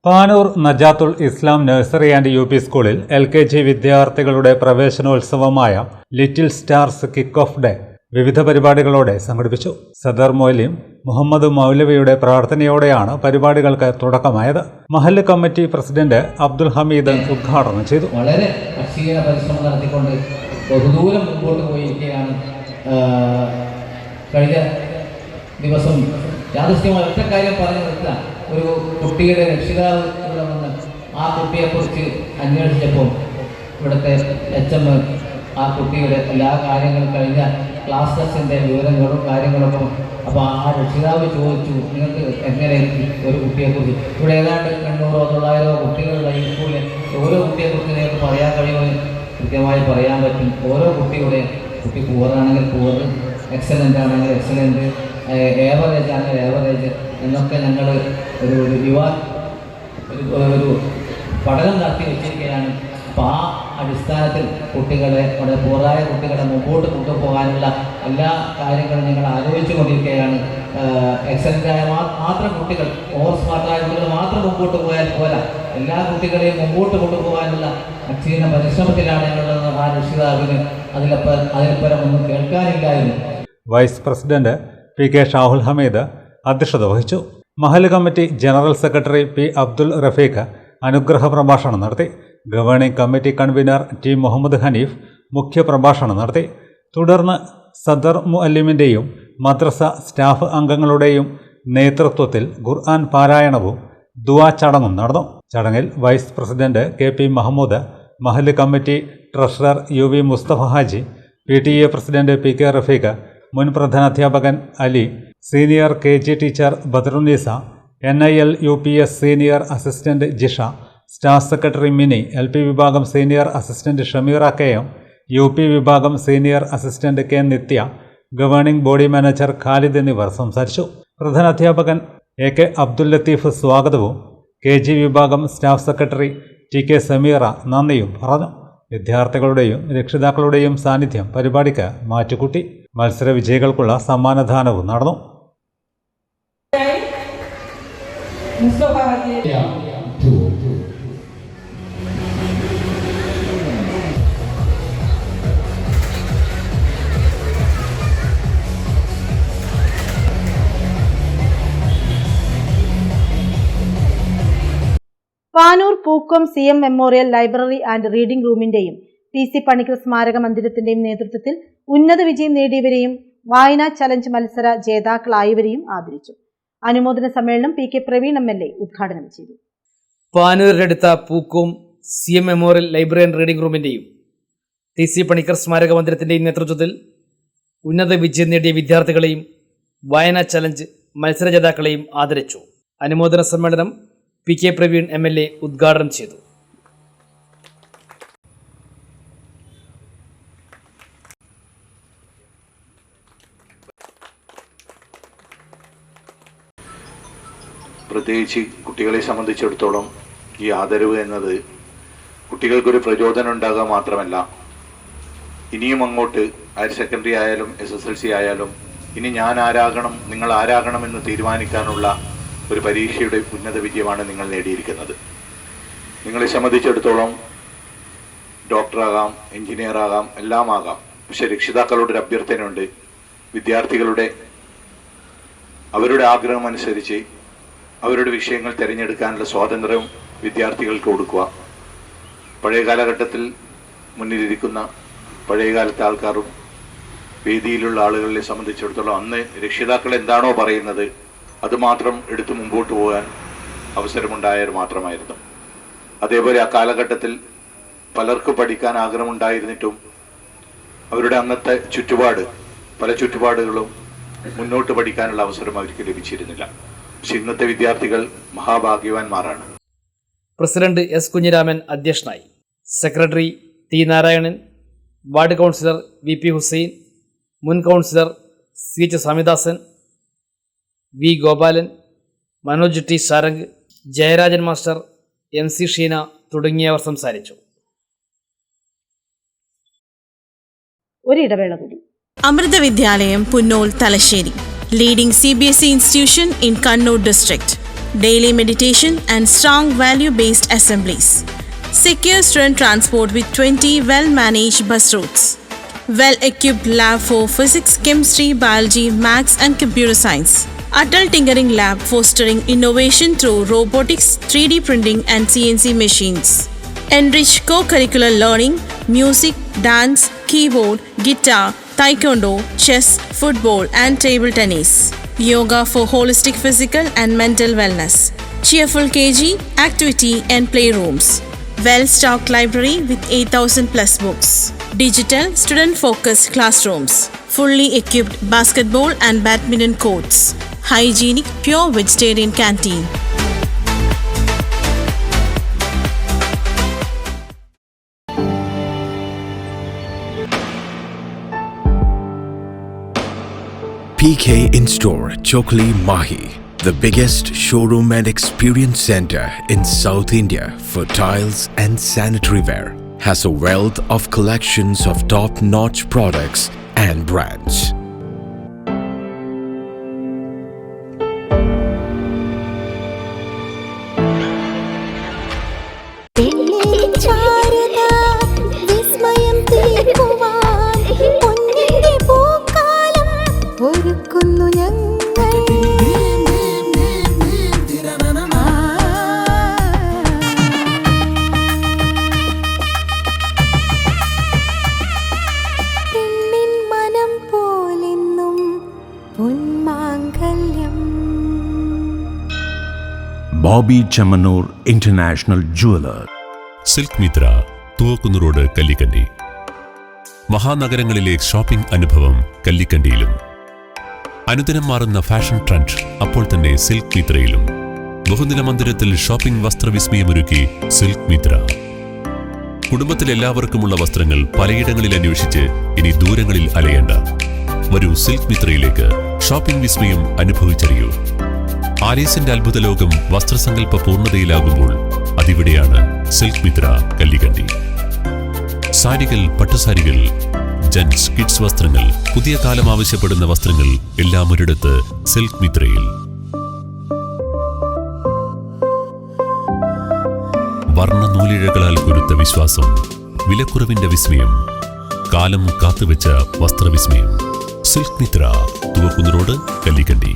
Panoor Najathul Islam nursery and UP സ്കൂളിൽ LKG വിദ്യാർത്ഥികളുടെ പ്രവേശനോത്സവമായ little stars kick off day വിവിധ പരിപാടികളോടെ സംഘടിപ്പിച്ചു. സദർ മൊയ്ലിം മുഹമ്മദ് മൗലവിയുടെ പ്രാർത്ഥനയോടെയാണ് പരിപാടികൾക്ക് തുടക്കമായത്. മഹല്ല് കമ്മിറ്റി പ്രസിഡന്റ് അബ്ദുൽ ഹമീദ് ഉദ്ഘാടനം ചെയ്തു. വളരെ അക്ഷീണ പരിശ്രമം നടത്തിക്കൊണ്ട് ബഹുദൂരം മുമ്പോട്ട് പോയിരിക്കുകയാണ്. കഴിഞ്ഞ ദിവസം യാദൃശ്യമായ ഒറ്റ കാര്യം പറഞ്ഞു നിർത്താൻ, ഒരു കുട്ടിയുടെ രക്ഷിതാവ് ഇവിടെ വന്ന് ആ കുട്ടിയെക്കുറിച്ച് അന്വേഷിച്ചപ്പോൾ ഇവിടുത്തെ HM ആ കുട്ടിയുടെ എല്ലാ കാര്യങ്ങളും കഴിഞ്ഞ ക്ലാസ് ടെസ്റ്റിൻ്റെ വിവരങ്ങളും കാര്യങ്ങളൊക്കെ. അപ്പോൾ ആ രക്ഷിതാവ് ചോദിച്ചു, നിങ്ങൾക്ക് എങ്ങനെ ഒരു കുട്ടിയെക്കുറിച്ച്, ഇവിടെ ഏതാണ്ട് 800-900 കുട്ടികളുള്ള ഈ സ്കൂളിൽ ഓരോ കുട്ടിയെക്കുറിച്ച് നിങ്ങൾക്ക് പറയാൻ കഴിയുമെന്ന് കൃത്യമായി പറയാൻ പറ്റും. ഓരോ കുട്ടി പൂവറാണെങ്കിൽ പൂവർ, എക്സലൻ്റ് ആണെങ്കിൽ എക്സലൻ്റ്, ഏവറേജ് ആണെങ്കിൽ ഏവറേജ് എന്നൊക്കെ ഞങ്ങൾ ഒരു പഠനം നടത്തി വെച്ചിരിക്കുകയാണ്. അപ്പോൾ ആ അടിസ്ഥാനത്തിൽ കുട്ടികളെ അവിടെ പോരായ കുട്ടികളെ മുമ്പോട്ട് കൊണ്ടുപോകാനുള്ള എല്ലാ കാര്യങ്ങളും ഞങ്ങൾ ആലോചിച്ചു കൊണ്ടിരിക്കുകയാണ്. എക്സലൻ്റായ മാത്രം കുട്ടികൾ, ഓവർ സ്മാർട്ടായ കുട്ടികൾ മാത്രം മുമ്പോട്ട് പോയാൽ പോരാ, എല്ലാ കുട്ടികളെയും മുമ്പോട്ട് കൊണ്ടുപോകാനുള്ള അക്ഷീണ പരിശ്രമത്തിലാണ് ഞങ്ങളുള്ളത്. ആ രക്ഷിതാവിന് അതിലപ്പുറം ഒന്നും കേൾക്കാനില്ലായിരുന്നു. Vice president P K Shahul Hameed അധ്യക്ഷത വഹിച്ചു. മഹല്ല് committee general secretary P Abdul Rafeeq അനുഗ്രഹ പ്രഭാഷണം നടത്തി. Governing committee convener T Muhammad Haneef മുഖ്യ പ്രഭാഷണം നടത്തി. തുടർന്ന് സദർ മുഅല്ലിമിൻ്റെയും മദ്രസ സ്റ്റാഫ് അംഗങ്ങളുടെയും നേതൃത്വത്തിൽ ഖുർആൻ പാരായണവും ദുആ ചടങ്ങും നടന്നു. ചടങ്ങിൽ vice president K P Mahmood, മഹല്ല് committee treasurer U V Musthafa Haji, PTA president P K Rafeeq, മുൻ പ്രധാനാധ്യാപകൻ Ali, senior KG teacher Badarunnisa, NIL UPS senior assistant Jisha, staff secretary Mini, LP വിഭാഗം senior assistant Shameera KM, UP വിഭാഗം senior assistant K Nithya, governing body manager Khalid എന്നിവർ സംസാരിച്ചു. പ്രധാനാധ്യാപകൻ AK അബ്ദുൽ ലത്തീഫ് സ്വാഗതവും KG വിഭാഗം സ്റ്റാഫ് സെക്രട്ടറി TK സമീറ നന്ദിയും പറഞ്ഞു. വിദ്യാർത്ഥികളുടെയും രക്ഷിതാക്കളുടെയും സാന്നിധ്യം പരിപാടിക്ക് മാറ്റുകൂട്ടി. മത്സര വിജയികൾക്കുള്ള സമ്മാനദാനവും നടന്നു. Panoor Pookkom CM memorial library and reading റൂമിന്റെയും PC പണിക്കർ സ്മാരക മന്ദിരത്തിന്റെയും നേതൃത്വത്തിൽ ഉന്നത വിജയം നേടിയവരെയും വായനാ ചലഞ്ച് മത്സര ജേതാക്കളായവരെയും ആദരിച്ചു. അനുമോദന സമ്മേളനം PK പ്രവീൺ MLA ഉദ്ഘാടനം ചെയ്തു. പാനൂരിനടുത്ത Pookkom CM memorial library and reading റൂമിന്റെയും PC പണിക്കർ സ്മാരക മന്ദിരത്തിന്റെയും നേതൃത്വത്തിൽ ഉന്നത വിജയം നേടിയ വിദ്യാർത്ഥികളെയും വായനാ ചലഞ്ച് മത്സര ജേതാക്കളെയും ആദരിച്ചു. അനുമോദന സമ്മേളനം PK പ്രവീൺ MLA ഉദ്ഘാടനം ചെയ്തു. പ്രത്യേകിച്ച് കുട്ടികളെ സംബന്ധിച്ചിടത്തോളം ഈ ആദരവ് എന്നത് കുട്ടികൾക്കൊരു പ്രചോദനം ഉണ്ടാകുക മാത്രമല്ല, ഇനിയും അങ്ങോട്ട് ഹയർ സെക്കൻഡറി ആയാലും SSLC ആയാലും ഇനി ഞാൻ ആരാകണം, നിങ്ങൾ ആരാകണം എന്ന് തീരുമാനിക്കാനുള്ള ഒരു പരീക്ഷയുടെ ഉന്നത വിജയമാണ് നിങ്ങൾ നേടിയിരിക്കുന്നത്. നിങ്ങളെ സംബന്ധിച്ചിടത്തോളം ഡോക്ടറാകാം, എഞ്ചിനീയറാകാം, എല്ലാം ആകാം. പക്ഷെ രക്ഷിതാക്കളുടെ ഒരു അഭ്യർത്ഥനയുണ്ട്. വിദ്യാർത്ഥികളുടെ അവരുടെ ആഗ്രഹം അനുസരിച്ച് അവരുടെ വിഷയങ്ങൾ തിരഞ്ഞെടുക്കാനുള്ള സ്വാതന്ത്ര്യം വിദ്യാർത്ഥികൾക്ക് കൊടുക്കുക. പഴയ കാലഘട്ടത്തിൽ മുന്നിലിരിക്കുന്ന പഴയകാലത്തെ ആൾക്കാരും വേദിയിലുള്ള ആളുകളെ സംബന്ധിച്ചിടത്തോളം അന്ന് രക്ഷിതാക്കൾ എന്താണോ പറയുന്നത് അതുമാത്രം എടുത്തു മുമ്പോട്ട് പോകാൻ അവസരമുണ്ടായവർ മാത്രമായിരുന്നു. അതേപോലെ ആ കാലഘട്ടത്തിൽ പലർക്കും പഠിക്കാൻ ആഗ്രഹമുണ്ടായിരുന്നിട്ടും അവരുടെ അന്നത്തെ ചുറ്റുപാട്, പല ചുറ്റുപാടുകളും മുന്നോട്ട് പഠിക്കാനുള്ള അവസരം അവർക്ക് ലഭിച്ചിരുന്നില്ല. പക്ഷെ ഇന്നത്തെ വിദ്യാർത്ഥികൾ മഹാഭാഗ്യവാന്മാരാണ്. പ്രസിഡന്റ് S കുഞ്ഞിരാമൻ അധ്യക്ഷനായി. Secretary T Narayanan, ward councillor VP Hussain, മുൻ councillor CH Swamidasan, V Gopalan, Manoj T Sarang, Jayarajan master, MC Sheena തുടങ്ങിയവർ സംസാരിച്ചു. ഒരിടവേള കൂടി. Amrita Vidyalayam Punnol Thalassery, leading CBSE institution in Kannur district. Daily meditation and strong value-based assemblies. Secure student transport with 20 well-managed bus routes. Well-equipped lab for physics, chemistry, biology, maths and computer science. Adult tinkering lab fostering innovation through robotics, 3D printing and CNC machines. Enriched co-curricular learning, music, dance, keyboard, guitar, taekwondo, chess, football and table tennis. Yoga for holistic physical and mental wellness. Cheerful KG, activity and playrooms. Well-stocked library with 8,000 plus books. Digital, student-focused classrooms. Fully equipped basketball and badminton courts. Hygienic, pure vegetarian canteen. PK In-Store Chokli Mahi, the biggest showroom and experience center in South India for tiles and sanitary ware. has a wealth of collections of top-notch products and brands. Boby Chemmanur international jeweller. Silk Mitra, Thuvakkunnu road, Kallikkandi. മഹാനഗരങ്ങളിലെ ഷോപ്പിംഗ് അനുഭവം കല്ലിക്കണ്ടിയിലും. അനുദിനം മാറുന്ന ഫാഷൻ ട്രെൻഡ് അപ്പോൾ തന്നെ സിൽക്ക് മിത്രയിലും. ബഹുനില മന്ദിരത്തിൽ ഷോപ്പിംഗ് വസ്ത്രവിസ്മയമൊരുക്കി സിൽക്ക് മിത്ര. കുടുംബത്തിലെല്ലാവർക്കുമുള്ള വസ്ത്രങ്ങൾ പലയിടങ്ങളിൽ അന്വേഷിച്ച് ഇനി ദൂരങ്ങളിൽ അലയേണ്ട. വരൂ സിൽക്ക് മിത്രയിലേക്ക്. ഷോപ്പിംഗ് വിസ്മയം അനുഭവിച്ചറിയൂ. ആലീസിന്റെ അത്ഭുത ലോകം വസ്ത്രസങ്കല്പ പൂർണ്ണതയിലാകുമ്പോൾ അതിവിടെയാണ് സിൽക്ക് മിത്ര, കല്ലിക്കണ്ടി. സാരികൾ, പട്ടുസാരികൾ, ജെന്റ്സ്, കിഡ്സ് വസ്ത്രങ്ങൾ, പുതിയ കാലം ആവശ്യപ്പെടുന്ന വസ്ത്രങ്ങൾ എല്ലാം ഒരിടത്ത് സിൽക്ക് മിത്രയിൽ. വർണ്ണ നൂലിഴകളാൽ കുരുത്ത വിശ്വാസം, വിലക്കുറവിന്റെ വിസ്മയം, കാലം കാത്തുവെച്ച വസ്ത്രവിസ്മയം. Silk Mitra, Thuvakkunnu road, Kallikkandi.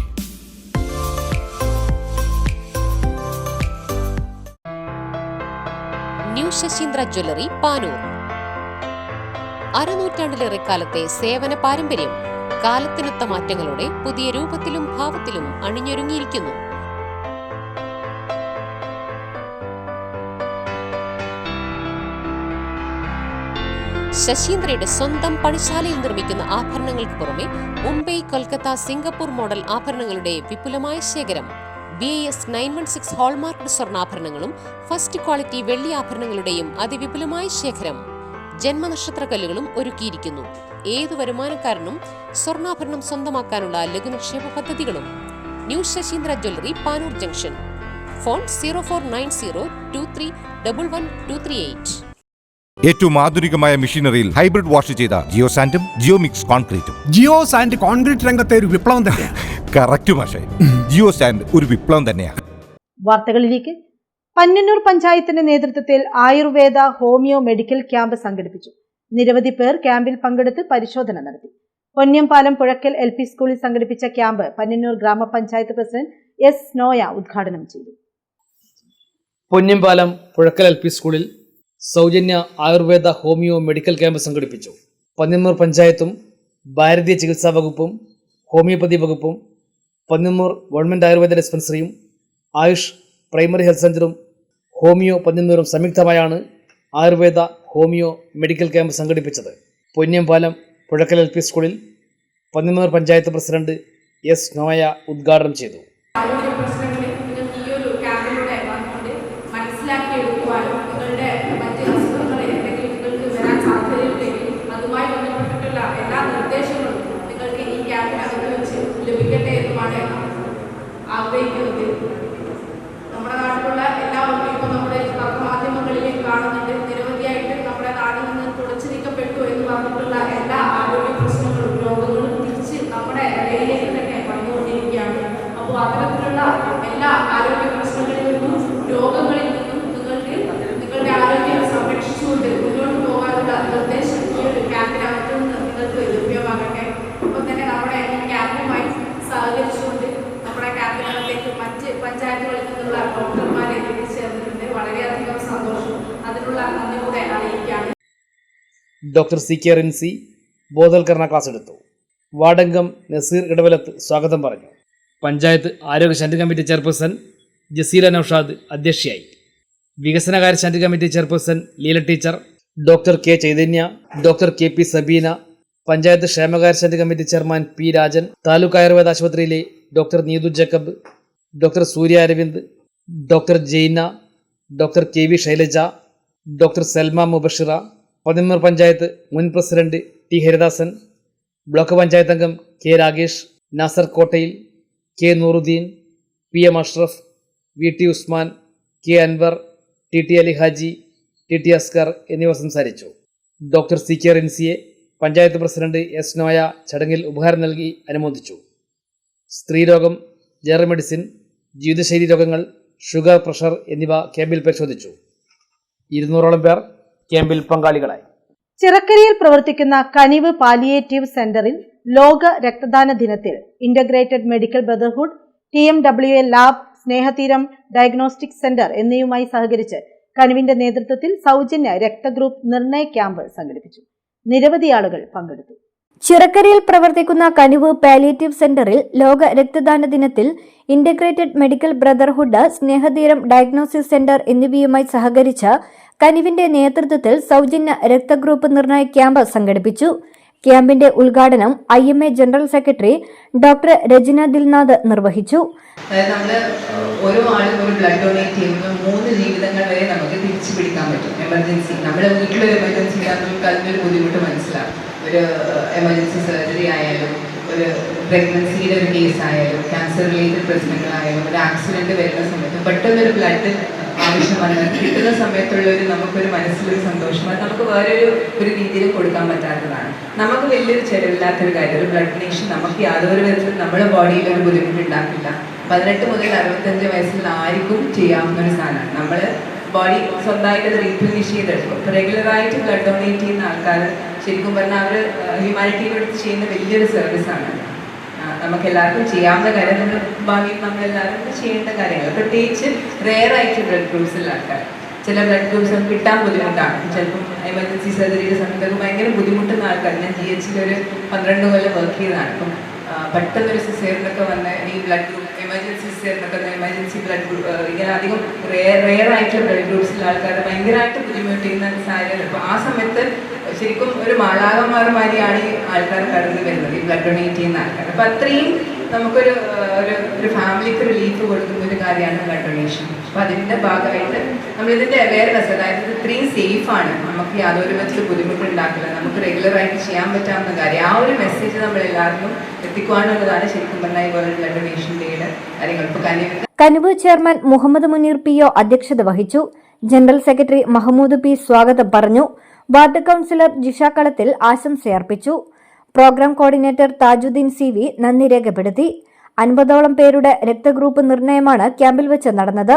New Sasheendra jewellery, Panoor. അരനൂറ്റാണ്ടിലേറെ കാലത്തെ സേവന പാരമ്പര്യം കാലത്തിനൊത്ത മാറ്റങ്ങളോടെ പുതിയ രൂപത്തിലും ഭാവത്തിലും അണിഞ്ഞൊരുങ്ങിയിരിക്കുന്നു. ശശീന്ദ്രയുടെ സ്വന്തം പണിശാലയിൽ നിർമ്മിക്കുന്ന ആഭരണങ്ങൾക്ക് പുറമെ മുംബൈ, കൊൽക്കത്ത, സിംഗപ്പൂർ മോഡൽ ആഭരണങ്ങളുടെ വിപുലമായ ശേഖരം. BIS 916 ഹോൾമാർക്ക് സ്വർണ്ണാഭരണങ്ങളും ഫസ്റ്റ് ക്വാളിറ്റി വെള്ളി ആഭരണങ്ങളുടെയും അതിവിപുലമായ ശേഖരം. ജന്മനക്ഷത്രക്കല്ലുകളും ഒരുക്കിയിരിക്കുന്നു. ഏതു വരുമാനക്കാരനും സ്വർണ്ണാഭരണം സ്വന്തമാക്കാനുള്ള ലഘുനിക്ഷേപ പദ്ധതികളും. New Sasheendra jewellery, Panoor junction. Phone 049023112238. ഏറ്റവും ആധുനികമായ മെഷീനറിയിൽ ഹൈബ്രിഡ് വാഷ് ചെയ്ത ജിയോ സാൻഡും ജിയോ മിക്സ് കോൺക്രീറ്റും. ജിയോ സാൻഡ് കോൺക്രീറ്റ് രംഗത്തെ ഒരു വിപ്ലവം തന്നെയാണ്. കറക്റ്റ് മാഷേ, ജിയോ സാൻഡ് ഒരു വിപ്ലവം തന്നെയാണ്. വാർത്തകളിലേക്ക്. പന്നന്നൂർ പഞ്ചായത്തിന്റെ നേതൃത്വത്തിൽ ആയുർവേദ ഹോമിയോ മെഡിക്കൽ ക്യാമ്പ് സംഘടിപ്പിച്ചു. നിരവധി പേർ ക്യാമ്പിൽ പങ്കെടുത്ത് പരിശോധന നടത്തി. പൊന്ന്യംപാലം പുഴക്കൽ LP സ്കൂളിൽ സംഘടിപ്പിച്ച ക്യാമ്പ് പന്നന്നൂർ ഗ്രാമപഞ്ചായത്ത് പ്രസിഡന്റ് S. നോയ ഉദ്ഘാടനം ചെയ്തു. പൊന്ന്യംപാലം പുഴക്കൽ LP സ്കൂളിൽ സൗജന്യ ആയുർവേദ ഹോമിയോ മെഡിക്കൽ ക്യാമ്പ് സംഘടിപ്പിച്ചു. പന്നന്നൂർ പഞ്ചായത്തും ഭാരതീയ ചികിത്സാ വകുപ്പും ഹോമിയോപ്പതി വകുപ്പും പന്നന്നൂർ ഗവൺമെൻറ് ആയുർവേദ ഡിസ്പെൻസറിയും ആയുഷ് പ്രൈമറി ഹെൽത്ത് സെൻ്ററും ഹോമിയോ പന്നന്നൂരും സംയുക്തമായാണ് ആയുർവേദ ഹോമിയോ മെഡിക്കൽ ക്യാമ്പ് സംഘടിപ്പിച്ചത്. പൊന്ന്യംപാലം പുഴക്കൽ LP സ്കൂളിൽ പന്നന്നൂർ പഞ്ചായത്ത് പ്രസിഡന്റ് S. നോയ ഉദ്ഘാടനം ചെയ്തു. ആരോഗ്യ പ്രശ്നങ്ങളെ നിങ്ങൾക്ക് ഈ ഒരു ക്യാമ്പിലൂടെ വന്നുകൊണ്ട് മനസ്സിലാക്കിയെടുക്കുവാനും നിങ്ങളുടെ മറ്റ് അസുഖങ്ങളെ എന്തെങ്കിലും നിങ്ങൾക്ക് വരാൻ സാധ്യതയുണ്ടെങ്കിൽ അതുമായി ബന്ധപ്പെട്ടിട്ടുള്ള എല്ലാ നിർദ്ദേശങ്ങളും നിങ്ങൾക്ക് ഈ ക്യാമ്പിനകത്ത് വെച്ച് ലഭിക്കട്ടെ എന്നുമാണ് ആഗ്രഹിക്കുന്നത്. നമ്മുടെ നാട്ടിലുള്ള എല്ലാവർക്കും ഇപ്പോൾ നമ്മുടെ പത്രമാധ്യമങ്ങളിലേക്ക് കാണുന്നുണ്ട്, നിരവധിയായിട്ട് നമ്മുടെ നാട്ടിൽ നിന്ന് തുടച്ചു നീക്കപ്പെട്ടു എന്ന് പറഞ്ഞിട്ടുള്ള എല്ലാ ആരോഗ്യ പ്രശ്നങ്ങളും രോഗങ്ങളും തിരിച്ച് നമ്മുടെ ഇടയിലേക്ക് തന്നെ വന്നുകൊണ്ടിരിക്കുകയാണ്. അപ്പോൾ അത്തരത്തിലുള്ള എല്ലാ ആരോഗ്യ പ്രശ്നങ്ങളിൽ നിന്നും രോഗങ്ങളിൽ നിന്നും നിങ്ങൾക്ക് നിങ്ങളുടെ ആരോഗ്യം സംരക്ഷിച്ചുകൊണ്ട് മുന്നോട്ട് പോകാനുള്ള നിർദ്ദേശം ഈ ഒരു ക്യാമ്പിനകത്ത് നിന്ന് നിങ്ങൾക്ക് ലഭ്യമാകട്ടെ. ഒപ്പം തന്നെ നമ്മുടെ ഈ ക്യാമ്പുമായി സഹകരിച്ചുകൊണ്ട് നമ്മുടെ ക്യാമ്പിനകത്തേക്ക് മറ്റ് പഞ്ചായത്തുകളിൽ നിന്നുള്ള ഡോക്ടർമാരെ എത്തിച്ചേർന്നിട്ടുണ്ട്. വളരെയധികം സന്തോഷം. അതിനുള്ള നന്ദി കൂടെ അറിയിക്കുകയാണ്. ഡോക്ടർ CK റിൻസി ബോധവൽക്കരണ ക്ലാസ് എടുത്തു. വാർഡംഗം നസീർ ഇടവലത്ത് സ്വാഗതം പറഞ്ഞു. പഞ്ചായത്ത് ആരോഗ്യ standing committee chairperson Jaseela Naushad അധ്യക്ഷയായി. വികസനകാര്യ standing committee chairperson Leela teacher, doctor K. Chaithanya, doctor KP Sabeena, panchayat ക്ഷേമകാര്യ standing committee chairman P. Rajan, taluk Ayurveda ആശുപത്രിയിലെ doctor Neethu Jacob, doctor Surya Aravind, doctor Jaina, doctor KV Shailaja, doctor Salma Mubashira, Pannannur panchayat മുൻ president T. Haridasan, block panchayat അംഗം K. Ragesh, Nasar Kottayil, K. Nooruddeen, PM Ashraf, VT Usman, K. Anwar, TT Ali Haji, T Askar എന്നിവർ സംസാരിച്ചു. ഡോക്ടർ CK റിൻസിയെ പഞ്ചായത്ത് പ്രസിഡന്റ് S. നോയ ചടങ്ങിൽ ഉപഹാരം നൽകി അനുമോദിച്ചു. സ്ത്രീരോഗം, ജനറൽ മെഡിസിൻ, ജീവിതശൈലി രോഗങ്ങൾ, ഷുഗർ, പ്രഷർ എന്നിവ ക്യാമ്പിൽ പരിശോധിച്ചു. 200ഓളം പേർ ക്യാമ്പിൽ പങ്കാളികളായി. ചിറക്കരയിൽ പ്രവർത്തിക്കുന്ന കനിവ് പാലിയേറ്റീവ് സെന്ററിൽ ലോക രക്തദാന ദിനത്തിൽ integrated medical brotherhood, TMWA lab, Snehatheeram diagnostic centre എന്നിവയുമായി സഹകരിച്ച് കനിവിന്റെ നേതൃത്വത്തിൽ സൗജന്യ രക്തഗ്രൂപ്പ് നിർണയ ക്യാമ്പ് സംഘടിപ്പിച്ചു. നിരവധി ആളുകൾ പങ്കെടുത്തു. ചിറക്കരയിൽ പ്രവർത്തിക്കുന്ന കനിവ് പാലിയേറ്റീവ് സെന്ററിൽ ലോക രക്തദാന ദിനത്തിൽ ഇന്റഗ്രേറ്റഡ് മെഡിക്കൽ ബ്രദർഹുഡ്, സ്നേഹതീരം ഡയഗ്നോസിസ് സെന്റർ എന്നിവയുമായി സഹകരിച്ച് കനിവിന്റെ നേതൃത്വത്തിൽ സൗജന്യ രക്തഗ്രൂപ്പ് നിർണയ ക്യാമ്പ് സംഘടിപ്പിച്ചു. ക്യാമ്പിന്റെ ഉദ്ഘാടനം IMA general secretary doctor Rajana Dilnath നിർവഹിച്ചു. അതായത് നമ്മൾ ഓരോ ആളും ഒരു ബ്ലഡ് ഡൊണേറ്റ് ചെയ്യുമ്പോൾ 3 ജീവിതങ്ങൾ വരെ നമുക്ക് തിരിച്ചു പിടിക്കാൻ പറ്റും. എമർജൻസി, നമ്മുടെ വീട്ടിലൊരു എമർജൻസി ഇല്ലാതെ നമുക്ക് അതിനൊരു ബുദ്ധിമുട്ട് മനസ്സിലാവും. ഒരു എമർജൻസി സർജറി ആയാലും, ഒരു പ്രഗ്നൻസിയുടെ ഒരു കേസ് ആയാലും, ക്യാൻസർ റിലേറ്റഡ് പ്രശ്നങ്ങളായാലും, ഒരു ആക്സിഡന്റ് വരുന്ന സമയത്ത് പെട്ടെന്നൊരു ബ്ലഡ് ആവശ്യം വന്നാൽ കിട്ടുന്ന സമയത്തുള്ളൊരു നമുക്കൊരു മനസ്സിലൊരു സന്തോഷം അത് നമുക്ക് വേറൊരു രീതിയിൽ കൊടുക്കാൻ പറ്റാത്തതാണ്. നമുക്ക് വലിയൊരു ചിലവില്ലാത്തൊരു കാര്യം. ഒരു ബ്ലഡ് ഡൊണേഷൻ നമുക്ക് യാതൊരു വിധത്തിലും നമ്മുടെ ബോഡിയിൽ ഒരു ബുദ്ധിമുട്ടുണ്ടാക്കില്ല. 18 മുതൽ 65 വയസ്സിൽ ആർക്കും ചെയ്യാവുന്ന ഒരു സാധനമാണ്. നമ്മൾ ബോഡി സ്വന്തമായിട്ട് അത് റീപ്ലനിഷ് ചെയ്തെടുക്കും. ഇപ്പോൾ റെഗുലറായിട്ട് ബ്ലഡ് ഡൊണേറ്റ് ചെയ്യുന്ന ആൾക്കാർ ശരിക്കും പറഞ്ഞാൽ അവർ ഹ്യൂമാനിറ്റിയോട് ചെയ്യുന്ന വലിയൊരു സർവീസാണ്. നമുക്ക് എല്ലാവർക്കും ചെയ്യാവുന്ന കാര്യം, നമ്മൾ ഭാവിയിൽ നമ്മളെല്ലാവരും ചെയ്യേണ്ട കാര്യങ്ങൾ. പ്രത്യേകിച്ച് റെയർ ആയിട്ട് ബ്ലഡ് ഗ്രൂപ്പ്സുള്ള ആൾക്കാർ, ചില ബ്ലഡ് ഗ്രൂപ്പ്സ് നമുക്ക് കിട്ടാൻ ബുദ്ധിമുട്ടാണ്. ചിലപ്പം എമർജൻസി സർജറിയുടെ സമയത്തൊക്കെ ഭയങ്കര ബുദ്ധിമുട്ടുന്ന ആൾക്കാർ. ഞാൻ GH ഒരു 12 കൊല്ലം വർക്ക് ചെയ്തതാണ്. അപ്പം പെട്ടെന്നൊരു സിസേറിനൊക്കെ വന്ന് ഈ ബ്ലഡ് ഗ്രൂപ്പ് എമർജൻസി സിസേറിനൊക്കെ എമർജൻസി ബ്ലഡ് ഗ്രൂപ്പ് ഇങ്ങനെ അധികം റെയർ ആയിട്ടുള്ള ബ്ലഡ് ഗ്രൂപ്പ്സിലുള്ള ആൾക്കാർ ഭയങ്കരമായിട്ട് ബുദ്ധിമുട്ടിക്കുന്ന സാഹചര്യം. അപ്പോൾ ആ സമയത്ത് ശരിക്കും ഒരു മാലാകന്മാർമാരിയാണ് ഈ ആൾക്കാർ കടന്നു വരുന്നത്, ഈ ബ്ലഡ് ഡൊണേറ്റ് ചെയ്യുന്ന ആൾക്കാർ. അപ്പോൾ അത്രയും നമുക്കൊരു ഒരു ഫാമിലിക്ക് റിലീഫ് കൊടുക്കുന്ന ഒരു കാര്യമാണ് ബ്ലഡ് ഡൊണേഷൻ. അപ്പോൾ അതിൻ്റെ ഭാഗമായിട്ട് നമ്മളിതിൻ്റെ അവയർനെസ്, അതായത് ഇത് ഇത്രയും സേഫാണ്, നമുക്ക് യാതൊരു വിധത്തിൽ ബുദ്ധിമുട്ടുണ്ടാക്കില്ല, നമുക്ക് റെഗുലറായിട്ട് ചെയ്യാൻ പറ്റാവുന്ന കാര്യം, ആ ഒരു മെസ്സേജ് നമ്മൾ എല്ലാവർക്കും എത്തിക്കുവാനുള്ളതാണ് ശരിക്കും പറഞ്ഞാൽ ഈ വേൾഡ് ബ്ലഡ് ഡൊണേഷൻ ഡേയുടെ കാര്യങ്ങൾ. ഇപ്പോൾ കനിവ് ചെയർമാൻ മുഹമ്മദ് മുനീർ PO അധ്യക്ഷത വഹിച്ചു. ജനറൽ സെക്രട്ടറി മഹമ്മൂദ് P സ്വാഗതം പറഞ്ഞു. വാർഡ് കൌൺസിലർ ജിഷ കളത്തിൽ ആശംസയർപ്പിച്ചു. പ്രോഗ്രാം കോർഡിനേറ്റർ താജുദ്ദീൻ CV നന്ദി രേഖപ്പെടുത്തി. 50ഓളം പേരുടെ രക്തഗ്രൂപ്പ് നിർണയമാണ് ക്യാമ്പിൽ വെച്ച് നടന്നത്.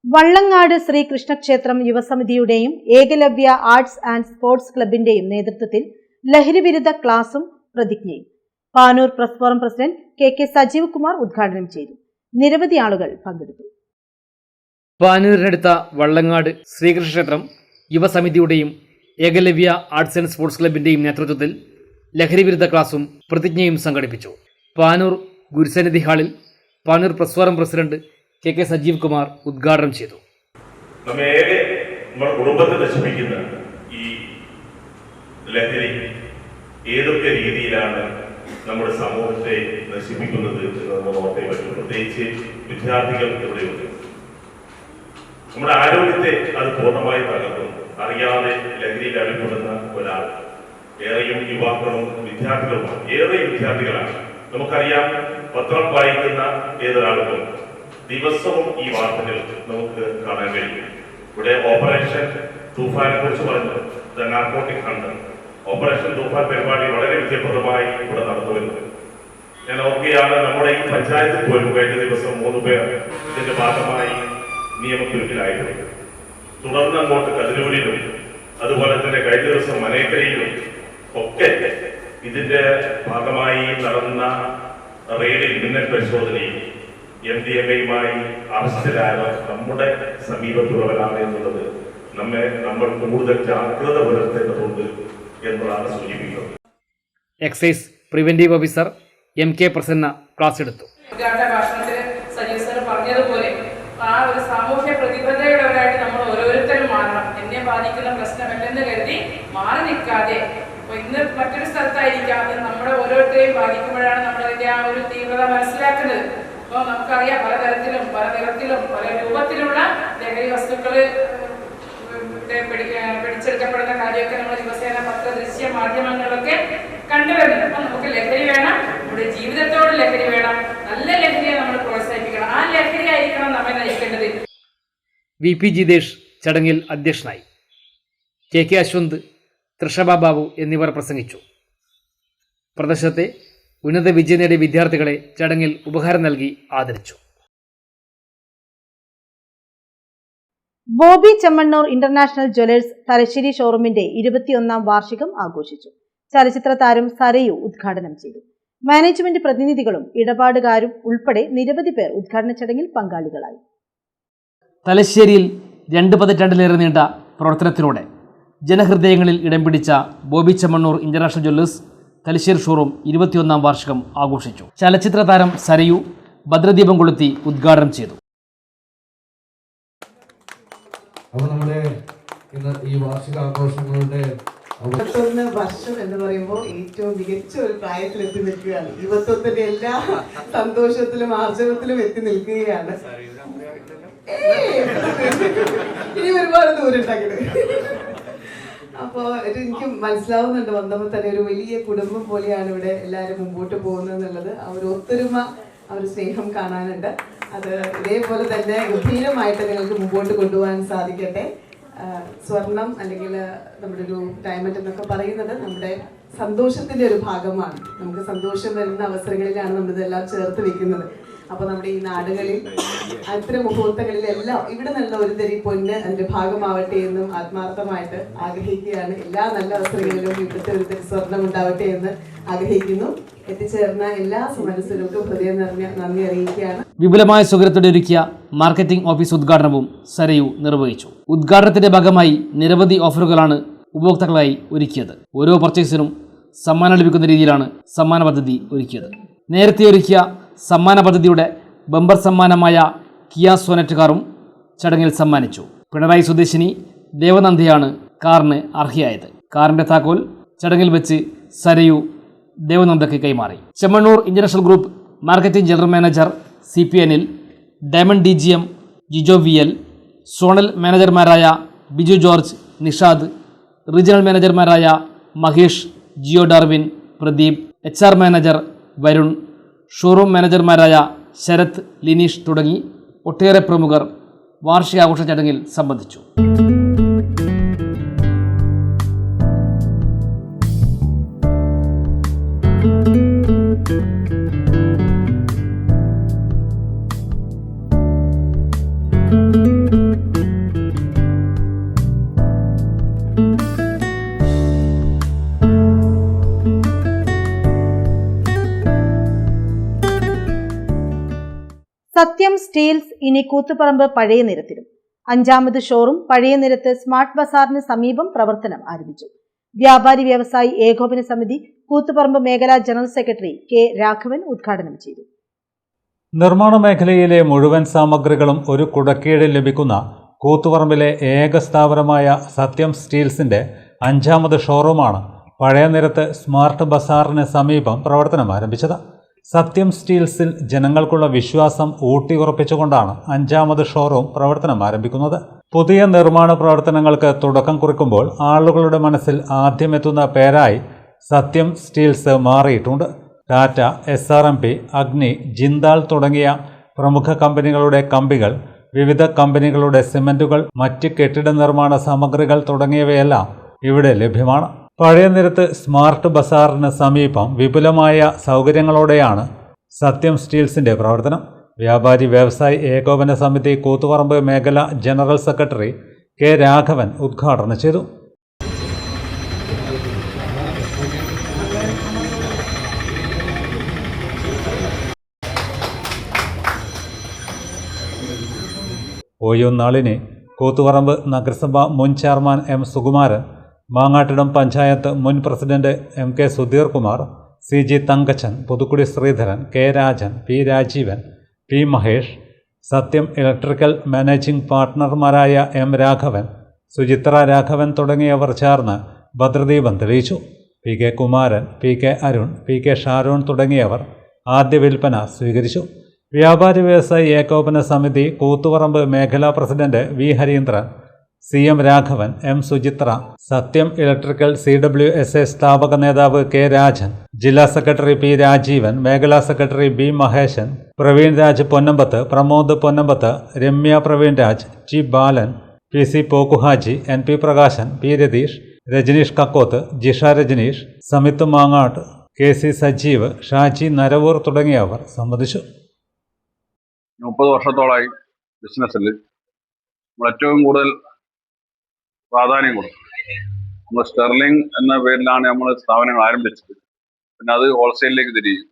വള്ളങ്ങാട് ശ്രീകൃഷ്ണക്ഷേത്രം യുവസമിതിയുടെയും ഏകലവ്യ ആർട്സ് ആൻഡ് സ്പോർട്സ് ക്ലബിന്റെയും നേതൃത്വത്തിൽ ലഹരിവിരുദ്ധ ക്ലാസും പ്രതിജ്ഞയും Panoor press forum president KK Sajeev Kumar ഉദ്ഘാടനം ചെയ്തു. നിരവധി ആളുകൾ പങ്കെടുത്തു. പാനൂരിനടുത്ത വള്ളങ്ങാട് ശ്രീകൃഷ്ണക്ഷേത്രം യുവസമിതിയുടെയും ഏകലവ്യ ആർട്സ് ആൻഡ് സ്പോർട്സ് ക്ലബിന്റെയും നേതൃത്വത്തിൽ ലഹരിവിരുദ്ധ ക്ലാസും പ്രതിജ്ഞയും സംഘടിപ്പിച്ചു. പാനൂർ ഗുരുസന്നിധി ഹാളിൽ Panoor press forum president KK Sajeev Kumar ഉദ്ഘാടനം ചെയ്തു. നമ്മുടെ കുടുംബത്തെ നശിപ്പിക്കുന്ന ഈ ലഹരി ഏതൊക്കെ രീതിയിലാണ് നമ്മുടെ സമൂഹത്തെ നശിപ്പിക്കുന്നത് എന്ന് നമ്മൾ ഓർത്തേ പറ്റും. പ്രത്യേകിച്ച് വിദ്യാർത്ഥികൾ ഇവിടെയുണ്ട്. നമ്മുടെ ആരോഗ്യത്തെ അത് പൂർണ്ണമായി തകർക്കുന്നു. അറിയാതെ ലഹരിയിൽ അടിപ്പെടുന്ന ഒരാൾ ഏറെയും യുവാക്കളും വിദ്യാർത്ഥികളുമാണ്. ഏറെ വിദ്യാർത്ഥികളാണ്. നമുക്കറിയാം, പത്രം വായിക്കുന്ന ഏതൊരാൾക്കും ദിവസവും ഈ വാർത്തകൾ നമുക്ക് കാണാൻ കഴിയും. ഇവിടെ ഓപ്പറേഷൻ തൂഫാനെ കുറിച്ച് പറഞ്ഞു, ദ നാർക്കോട്ടിക് ഹണ്ടർ. ഓപ്പറേഷൻ തൂഫാൻ പരിപാടി വളരെ വിജയപ്രദമായി ഇവിടെ നടന്നു വരുന്നത് ഞാൻ ഓർക്കുകയാണ്. നമ്മുടെ ഈ പഞ്ചായത്തിൽ പോലും കഴിഞ്ഞ ദിവസം 3 പേർ ഇതിന്റെ ഭാഗമായി നിയമക്കുരുക്കിലായിരുന്നു. തുടർന്ന് അങ്ങോട്ട് കതിരൂരിലും അതുപോലെ തന്നെ കഴിഞ്ഞ ദിവസം മനേക്കരയിലും ഒക്കെ ഇതിന്റെ ഭാഗമായി നടന്ന റെയ്ഡിൽ മിന്നൽ പരിശോധനയിൽ MDMA-യുമായി അറസ്റ്റിലായ നമ്മുടെ സമീപത്തുള്ളവരാണ് എന്നുള്ളത് നമ്മൾ കൂടുതൽ ജാഗ്രത പുലർത്തേണ്ടതുണ്ട് എന്നതാണ് സൂചിപ്പിക്കുന്നത്. Excise preventive officer MK Prasanna class എടുത്തു. സജീവ് സാർ പറഞ്ഞതുപോലെ ആ ഒരു സാമൂഹ്യ പ്രതിബദ്ധതയുള്ളവരായിട്ട് നമ്മൾ ഓരോരുത്തരും മാറണം. എന്നെ ബാധിക്കുന്ന പ്രശ്നമല്ലെന്ന് കരുതി മാറി നിൽക്കാതെ, അപ്പോൾ ഇന്ന് മറ്റൊരു സ്ഥലത്തായിരിക്കാം, അത് നമ്മുടെ ഓരോരുത്തരെയും ബാധിക്കുമ്പോഴാണ് നമ്മളതിൻ്റെ ആ ഒരു തീവ്രത മനസ്സിലാക്കുന്നത്. അപ്പോൾ നമുക്കറിയാം, പലതരത്തിലും പല നിറത്തിലും പല രൂപത്തിലുള്ള ലഹരി വസ്തുക്കൾ പിടിച്ചെടുക്കപ്പെടുന്ന കാര്യമൊക്കെ നമ്മൾ ദിവസേന ദൃശ്യ മാധ്യമങ്ങളിലൊക്കെ കണ്ടുവരുന്നത്. അപ്പം നമുക്ക് ലഹരി വേണം, നമ്മുടെ ജീവിതത്തോട് ലഹരി വേണം, നല്ല ലഹരിയെ നമ്മൾ പ്രോത്സാഹിപ്പിക്കണം. ആ ലഹരി ആയിരിക്കണം നമ്മെ നയിക്കുന്നത്. VP ജിതേഷ് ചടങ്ങിൽ അധ്യക്ഷനായി. KK അശ്വന്ത്, തൃഷഭ ബാബു എന്നിവർ പ്രസംഗിച്ചു. പ്രദേശത്തെ ഉന്നത വിജയം നേടിയ വിദ്യാർത്ഥികളെ ചടങ്ങിൽ ഉപഹാരം നൽകി ആദരിച്ചു. ബോബി ചെമ്മണ്ണൂർ ഇന്റർനാഷണൽ ജ്വല്ലേഴ്സ് തലശ്ശേരി ഷോറൂമിന്റെ 21ാം വാർഷികം ആഘോഷിച്ചു. ചലച്ചിത്ര താരം സരയു ഉദ്ഘാടനം ചെയ്തു. മാനേജ്മെന്റ് പ്രതിനിധികളും ഇടപാടുകാരും ഉൾപ്പെടെ നിരവധി പേർ ഉദ്ഘാടന ചടങ്ങിൽ പങ്കാളികളായി. തലശ്ശേരിയിൽ 2 പതിറ്റാണ്ടിലേറെ നീണ്ട പ്രവർത്തനത്തിലൂടെ ജനഹൃദയങ്ങളിൽ ഇടം പിടിച്ച Bobby Chemmanur international Jewellers Thalassery showroom 21ാം വാർഷികം ആഘോഷിച്ചു. ചലച്ചിത്ര താരം സരയു ഭദ്രദീപം കൊളുത്തി ഉദ്ഘാടനം ചെയ്തു. അപ്പോൾ നമ്മുടെ ഇന്ന് ഈ വാർഷികാഘോഷങ്ങളുടെ 21 വർഷം എന്ന് പറയുമ്പോൾ ഏറ്റവും മികച്ച ഒരു പ്രായത്തിൽ എത്തി നിൽക്കുകയാണ്. യുവത്വത്തിന്റെ എല്ലാ സന്തോഷത്തിലും ആർജവത്തിലും എത്തി നിൽക്കുകയാണ്. ഇനി ഒരുപാട് ദൂരം ഉണ്ടാക്കിയത്. അപ്പോൾ എനിക്ക് മനസ്സിലാവുന്നുണ്ട്, വന്നപ്പോൾ തന്നെ ഒരു വലിയ കുടുംബം പോലെയാണ് ഇവിടെ എല്ലാവരും മുമ്പോട്ട് പോകുന്നത് എന്നുള്ളത്. ആ ഒരു ഒത്തൊരുമ, ആ ഒരു സ്നേഹം കാണാനുണ്ട്. അത് ഇതേപോലെ തന്നെ ഗംഭീരമായിട്ട് നിങ്ങൾക്ക് മുമ്പോട്ട് കൊണ്ടുപോകാൻ സാധിക്കട്ടെ. സ്വർണം അല്ലെങ്കിൽ നമ്മുടെ ഒരു ഡയമണ്ട് എന്നൊക്കെ പറയുന്നത് നമ്മുടെ സന്തോഷത്തിന്റെ ഒരു ഭാഗമാണ്. നമുക്ക് സന്തോഷം വരുന്ന അവസരങ്ങളിലാണ് നമ്മളിതെല്ലാം ചേർത്ത് വെക്കുന്നത്. അപ്പോൾ നമ്മുടെ ഈ നാടുകളിൽ അത്തരം മുഹൂർത്തങ്ങളിലെല്ലാം ഇവിടെ നല്ല ഒരു തരി പൊന്ന് അതിന്റെ ഭാഗമാവട്ടെ എന്നും ആത്മാർത്ഥമായിട്ട് ആഗ്രഹിക്കുകയാണ്. എല്ലാ നല്ല അവസരങ്ങളിലും ഇവിടുത്തെ ഒരു തരി സ്വർണം ഉണ്ടാവട്ടെ എന്ന് ആഗ്രഹിക്കുന്നു. എത്തിച്ചേർന്ന എല്ലാ മനസ്സുകൾക്കും ഹൃദയം നിറഞ്ഞ നന്ദി അറിയിക്കുകയാണ്. വിപുലമായ സൗകര്യത്തോടെ ഒരുക്കിയ മാർക്കറ്റിംഗ് ഓഫീസ് ഉദ്ഘാടനവും സരയു നിർവഹിച്ചു. ഉദ്ഘാടനത്തിന്റെ ഭാഗമായി നിരവധി ഓഫറുകളാണ് ഉപഭോക്താക്കളായി ഒരുക്കിയത്. ഓരോ പർച്ചേസിനും സമ്മാനം ലഭിക്കുന്ന രീതിയിലാണ് സമ്മാന പദ്ധതി ഒരുക്കിയത്. നേരത്തെ ഒരുക്കിയ സമ്മാന പദ്ധതിയുടെ ബമ്പർ സമ്മാനമായ കിയ സോനറ്റ് കാറും ചടങ്ങിൽ സമ്മാനിച്ചു. പിണറായി സ്വദേശിനി ദേവനന്ദയാണ് കാറിന് അർഹയായത്. കാറിന്റെ താക്കോൽ ചടങ്ങിൽ വെച്ച് സരയു ദേവനന്ദയ്ക്ക് കൈമാറി. Chemmanur international group marketing general manager CP Anil, diamond DGM Jijo VL, zonal മാനേജർമാരായ ബിജു ജോർജ്, നിഷാദ്, റീജിയണൽ മാനേജർമാരായ Mahesh, Jio Darwin, Pradeep, HR manager Varun, showroom മാനേജർമാരായ ശരത്, ലിനീഷ് തുടങ്ങി ഒട്ടേറെ പ്രമുഖർ വാർഷികാഘോഷ ചടങ്ങിൽ സംബന്ധിച്ചു. സത്യം സ്റ്റീൽസ് ഇനി കൂത്തുപറമ്പ് പഴയ നിരത്തിലും. 5ാമത് ഷോറൂം പഴയ നിരത്ത് സ്മാർട്ട് ബസാറിന് സമീപം പ്രവർത്തനം ആരംഭിച്ചു. വ്യാപാരി വ്യവസായി ഏകോപന സമിതി കൂത്തുപറമ്പ് മേഖലാ ജനറൽ സെക്രട്ടറി K. രാഘവൻ ഉദ്ഘാടനം ചെയ്തു. നിർമ്മാണ മേഖലയിലെ മുഴുവൻ സാമഗ്രികളും ഒരു കുടക്കീഴിൽ ലഭിക്കുന്ന കൂത്തുപറമ്പിലെ ഏക സ്ഥാപനമായ സത്യം സ്റ്റീൽസിന്റെ 5ാമത് ഷോറൂമാണ് പഴയ നിരത്ത് സ്മാർട്ട് ബസാറിന് സമീപം പ്രവർത്തനം ആരംഭിച്ചത്. സത്യം സ്റ്റീൽസിൽ ജനങ്ങൾക്കുള്ള വിശ്വാസം ഊട്ടിയുറപ്പിച്ചുകൊണ്ടാണ് 5ാമത് ഷോറൂം പ്രവർത്തനം ആരംഭിക്കുന്നത്. പുതിയ നിർമ്മാണ പ്രവർത്തനങ്ങൾക്ക് തുടക്കം കുറിക്കുമ്പോൾ ആളുകളുടെ മനസ്സിൽ ആദ്യമെത്തുന്ന പേരായി സത്യം സ്റ്റീൽസ് മാറിയിട്ടുണ്ട്. ടാറ്റ, SRMP, അഗ്നി, ജിന്ദാൽ തുടങ്ങിയ പ്രമുഖ കമ്പനികളുടെ കമ്പികൾ, വിവിധ കമ്പനികളുടെ സിമന്റുകൾ, മറ്റ് കെട്ടിട നിർമ്മാണ സാമഗ്രികൾ തുടങ്ങിയവയെല്ലാം ഇവിടെ ലഭ്യമാണ്. പഴയ നിരത്ത് സ്മാർട്ട് ബസാറിന് സമീപം വിപുലമായ സൗകര്യങ്ങളോടെയാണ് സത്യം സ്റ്റീൽസിന്റെ പ്രവർത്തനം. വ്യാപാരി വ്യവസായി ഏകോപന സമിതി കൂത്തുപറമ്പ് മേഖല ജനറൽ സെക്രട്ടറി K. രാഘവൻ ഉദ്ഘാടനം ചെയ്തു. ഒയ്യൊന്നാളിന് കൂത്തുപറമ്പ് നഗരസഭ മുൻ ചെയർമാൻ M. സുകുമാരൻ, മാങ്ങാട്ടിടം പഞ്ചായത്ത് മുൻ president MK. Sudheer Kumar, CG. Thankachan, Puthukkudi Sreedharan, K. Rajan, P. Rajeevan, P. Mahesh, Sathyam electrical managing പാർട്ട്ണർമാരായ M. രാഘവൻ, സുചിത്ര രാഘവൻ തുടങ്ങിയവർ ചേർന്ന് ഭദ്രദീപം തെളിയിച്ചു. P. K. Kumaran, P. K. Arun, P. K. Sharon തുടങ്ങിയവർ ആദ്യ വിൽപ്പന സ്വീകരിച്ചു. വ്യാപാരി വ്യവസായി ഏകോപന സമിതി കൂത്തുപറമ്പ് മേഖലാ president V. Harindran, CM. Raghavan, M. Suchitra, സത്യം ഇലക്ട്രിക്കൽ CWSA സ്ഥാപക നേതാവ് K. രാജൻ, ജില്ലാ സെക്രട്ടറി പി രാജീവൻ, മേഖലാ secretary B Maheshan, Praveen Raj Ponnambath, Pramod Ponnambath, Ramya Praveen Raj, G Balan, P C Pokkuhaji, N P Prakashan, P Ratheesh, Rajaneesh Kakkoth, Jisha Rajaneesh, Samith Mangatt, K C Sajeev, Shaji Naravoor തുടങ്ങിയവർ സംബന്ധിച്ചു. 30 വർഷത്തോളമായി ബിസിനസ്സിൽ നമ്മൾ ഏറ്റവും കൂടുതൽ പ്രാധാന്യം കൊടുക്കും. നമ്മൾ സ്റ്റെർലിംഗ് എന്ന പേരിലാണ് നമ്മൾ സ്ഥാപനങ്ങൾ ആരംഭിച്ചത്. പിന്നെ അത് ഹോൾസെയിലിലേക്ക് തിരിയും.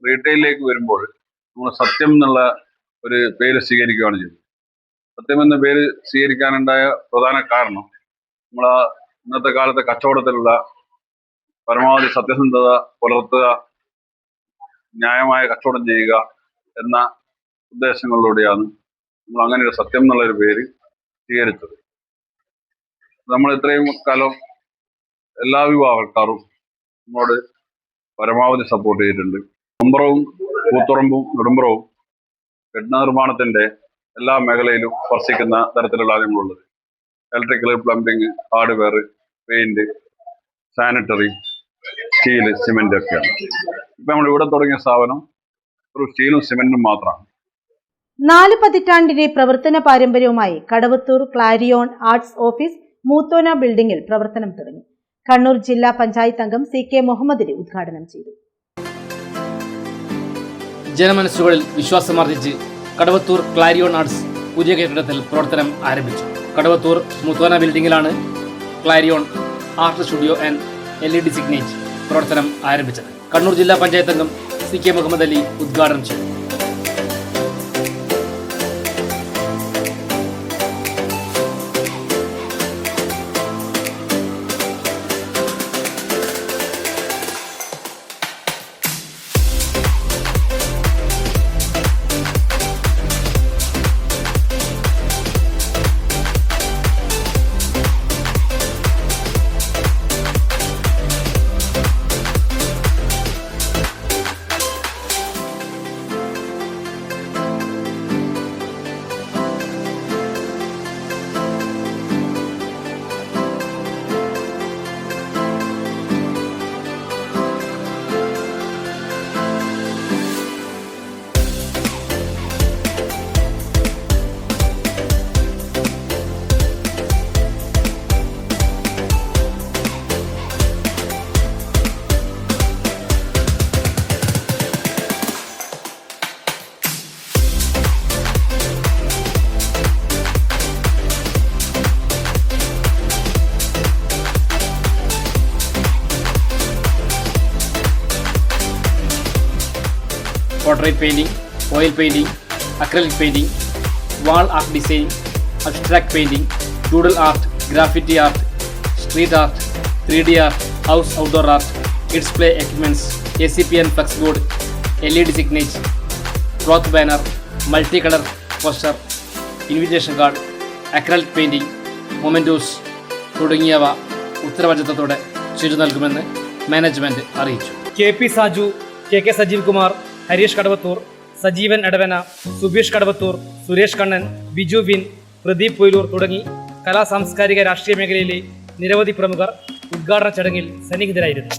റീറ്റെയിലിലേക്ക് വരുമ്പോൾ നമ്മൾ സത്യം എന്നുള്ള ഒരു പേര് സ്വീകരിക്കുകയാണ് ചെയ്തത്. സത്യം എന്ന പേര് സ്വീകരിക്കാനുണ്ടായ പ്രധാന കാരണം നമ്മൾ ഇന്നത്തെ കാലത്തെ കച്ചവടത്തിലുള്ള പരമാവധി സത്യസന്ധത പുലർത്തുക, ന്യായമായ കച്ചവടം ചെയ്യുക എന്ന ഉദ്ദേശങ്ങളിലൂടെയാണ് നമ്മൾ അങ്ങനെ ഒരു സത്യം എന്നുള്ളൊരു പേര് സ്വീകരിച്ചത്. നമ്മൾ ഇത്രയും കാലം എല്ലാ വിഭാഗക്കാരും നമ്മളോട് പരമാവധി സപ്പോർട്ട് ചെയ്തിട്ടുണ്ട്. നമ്പറവും കൂത്തുറമ്പും നെടുമ്പറവും കെട്ടിട നിർമ്മാണത്തിന്റെ എല്ലാ മേഖലയിലും സ്പർശിക്കുന്ന തരത്തിലുള്ള നമ്മളുള്ളത്. Electrical, plumbing, hardware, paint, sanitary, steel, cement ഒക്കെയാണ്. ഇപ്പൊ നമ്മൾ ഇവിടെ തുടങ്ങിയ സ്ഥാപനം ഒരു സ്റ്റീലും സിമെന്റും മാത്രമാണ്. 4 പതിറ്റാണ്ടിന്റെ പ്രവർത്തന പാരമ്പര്യവുമായി കടവത്തൂർ ക്ലാരിയോൺ ആർട്സ് ഓഫീസ് മൂത്തോന ബിൽഡിംഗിൽ പ്രവർത്തനം തുടങ്ങി. കണ്ണൂർ ജില്ലാ പഞ്ചായത്ത് അംഗം CK മുഹമ്മദ് അലി ഉദ്ഘാടനം ചെയ്തു. ജനമനസ്സുകളിൽ വിശ്വാസമാർജിച്ച് കടവത്തൂർ ക്ലാരിയോൺ ആർട്സ് പുതിയ കെട്ടിടത്തിൽ പ്രവർത്തനം ആരംഭിച്ചു. കടവത്തൂർ മൂത്തോന ബിൽഡിംഗിലാണ് Clarion art studio and LED signage പ്രവർത്തനം ആരംഭിച്ചത്. കണ്ണൂർ ജില്ലാ പഞ്ചായത്ത് അംഗം CK മുഹമ്മദ് അലി ഉദ്ഘാടനം ചെയ്തു. Portrait painting, oil painting, acrylic painting, wall art design, abstract painting, doodle art, graffiti art, street art, 3D art, house outdoor art, kids play equipments, ACPN flex board, LED signage, cloth banner, multi colour poster, invitation card, acrylic painting, mementos തുടങ്ങിയവ ഉത്തരവാദിത്തത്തോടെ ചെയ്തു നൽകുമെന്ന് മാനേജ്മെൻറ്റ് അറിയിച്ചു. KP സാജു, KK സജീവ് കുമാർ, ഹരീഷ് കടവത്തൂർ, സജീവൻ എടവന, സുബീഷ് കടവത്തൂർ, സുരേഷ് കണ്ണൻ, ബിജു വിൻ, പ്രദീപ് പൊയിലൂർ തുടങ്ങി കലാ സാംസ്കാരിക രാഷ്ട്രീയ മേഖലയിലെ നിരവധി പ്രമുഖർ ഉദ്ഘാടന ചടങ്ങിൽ സന്നിഹിതരായിരുന്നു.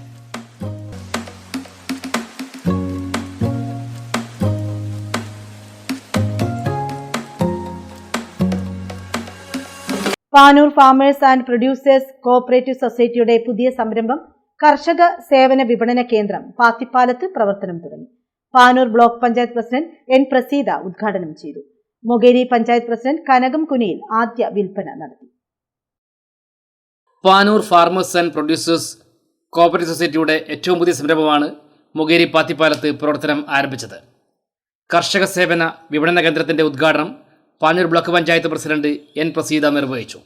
Panoor farmers and producers cooperative സൊസൈറ്റിയുടെ പുതിയ സംരംഭം കർഷക സേവന വിപണന കേന്ദ്രം പാത്തിപ്പാലത്ത് പ്രവർത്തനം തുടങ്ങി. Panoor block panchayat president N Praseetha ഉദ്ഘാടനം ചെയ്തു. മൊകേരി പഞ്ചായത്ത് പ്രസിഡന്റ് കനകം കുനിയിൽ ആദ്യ വിൽപ്പന നടത്തി. Panoor farmers and producers cooperative സൊസൈറ്റിയുടെ ഏറ്റവും പുതിയ സംരംഭമാണ് മൊകേരി പാത്തിപ്പാലത്ത് പ്രവർത്തനം ആരംഭിച്ചത്. കർഷക സേവന വിപണന കേന്ദ്രത്തിന്റെ ഉദ്ഘാടനം Panoor block panchayat president N Praseetha നിർവഹിച്ചു.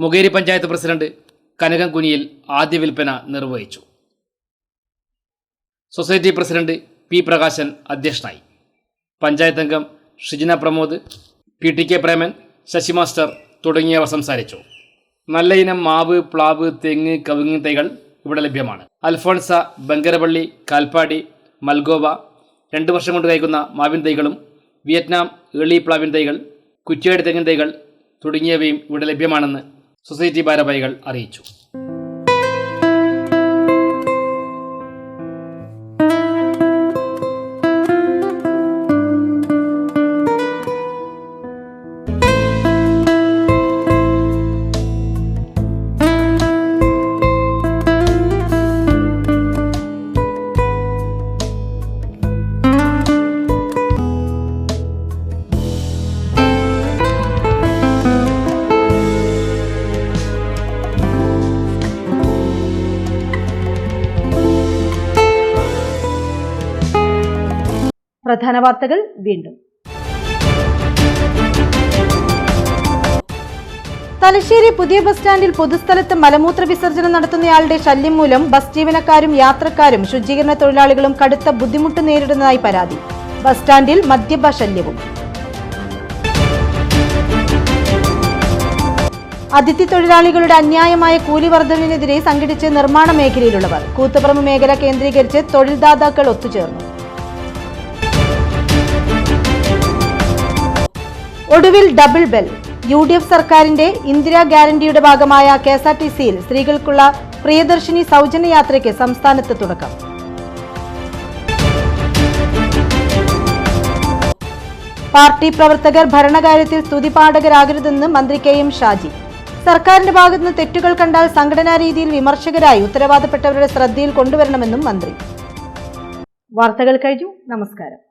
മൊകേരി പഞ്ചായത്ത് പ്രസിഡന്റ് കനകം കുനിയിൽ ആദ്യ വിൽപ്പന നിർവഹിച്ചു. സൊസൈറ്റി പ്രസിഡന്റ് P പ്രകാശൻ അധ്യക്ഷനായി. പഞ്ചായത്ത് അംഗം ഷിജിന പ്രമോദ്, PTK പ്രേമൻ, ശശി മാസ്റ്റർ തുടങ്ങിയവർ സംസാരിച്ചു. നല്ല ഇനം മാവ്, പ്ലാവ്, തെങ്ങ്, കവുങ്ങ് തൈകൾ ഇവിടെ ലഭ്യമാണ്. അൽഫോൺസ, ബങ്കരപള്ളി, കാൽപ്പാടി, മൽഗോവ 2 വർഷം കൊണ്ട് കായ്ക്കുന്ന മാവിൻ തൈകളും, വിയറ്റ്നാം ഏളി പ്ലാവിൻ തൈകൾ, കുറ്റിയാടി തെങ്ങിൻ തൈകൾ തുടങ്ങിയവയും ഇവിടെ ലഭ്യമാണെന്ന് സൊസൈറ്റി ഭാരവാഹികൾ അറിയിച്ചു. പ്രധാന വാർത്തകൾ വീണ്ടും. തലശ്ശേരി പുതിയ ബസ് സ്റ്റാൻഡിൽ പൊതുസ്ഥലത്ത് മലമൂത്ര വിസർജനം നടത്തുന്നയാളുടെ ശല്യം മൂലം ബസ് ജീവനക്കാരും യാത്രക്കാരും ശുചീകരണ തൊഴിലാളികളും കടുത്ത ബുദ്ധിമുട്ട് നേരിടുന്നതായി പരാതി. ബസ് സ്റ്റാൻഡിൽ മദ്യപ ശല്യവും. അതിഥി തൊഴിലാളികളുടെ അന്യായമായ കൂലി വർധനവിനെതിരെ സംഘടിച്ച് നിർമ്മാണ മേഖലയിലുള്ളവർ. കൂത്തുപറമ്പ് മേഖല കേന്ദ്രീകരിച്ച് തൊഴിൽദാതാക്കൾ ഒത്തുചേർന്നു. ഒടുവിൽ ഡബിൾ ബെൽ. UDF സർക്കാരിന്റെ ഇന്ദിരാ ഗ്യാരണ്ടിയുടെ ഭാഗമായ KSRTCയിൽ സ്ത്രീകൾക്കുള്ള പ്രിയദർശിനി സൗജന്യ യാത്രയ്ക്ക് സംസ്ഥാനത്ത് തുടക്കം. പാർട്ടി പ്രവർത്തകർ ഭരണകാര്യത്തിൽ സ്തുതിപാഠകരാകരുതെന്ന് മന്ത്രി KM ഷാജി. സർക്കാരിന്റെ ഭാഗത്തുനിന്ന് തെറ്റുകൾ കണ്ടാൽ സംഘടനാ രീതിയിൽ വിമർശകരായി ഉത്തരവാദപ്പെട്ടവരുടെ ശ്രദ്ധയിൽ കൊണ്ടുവരണമെന്നും മന്ത്രി. വാർത്തകൾ കഴിഞ്ഞു. നമസ്കാരം.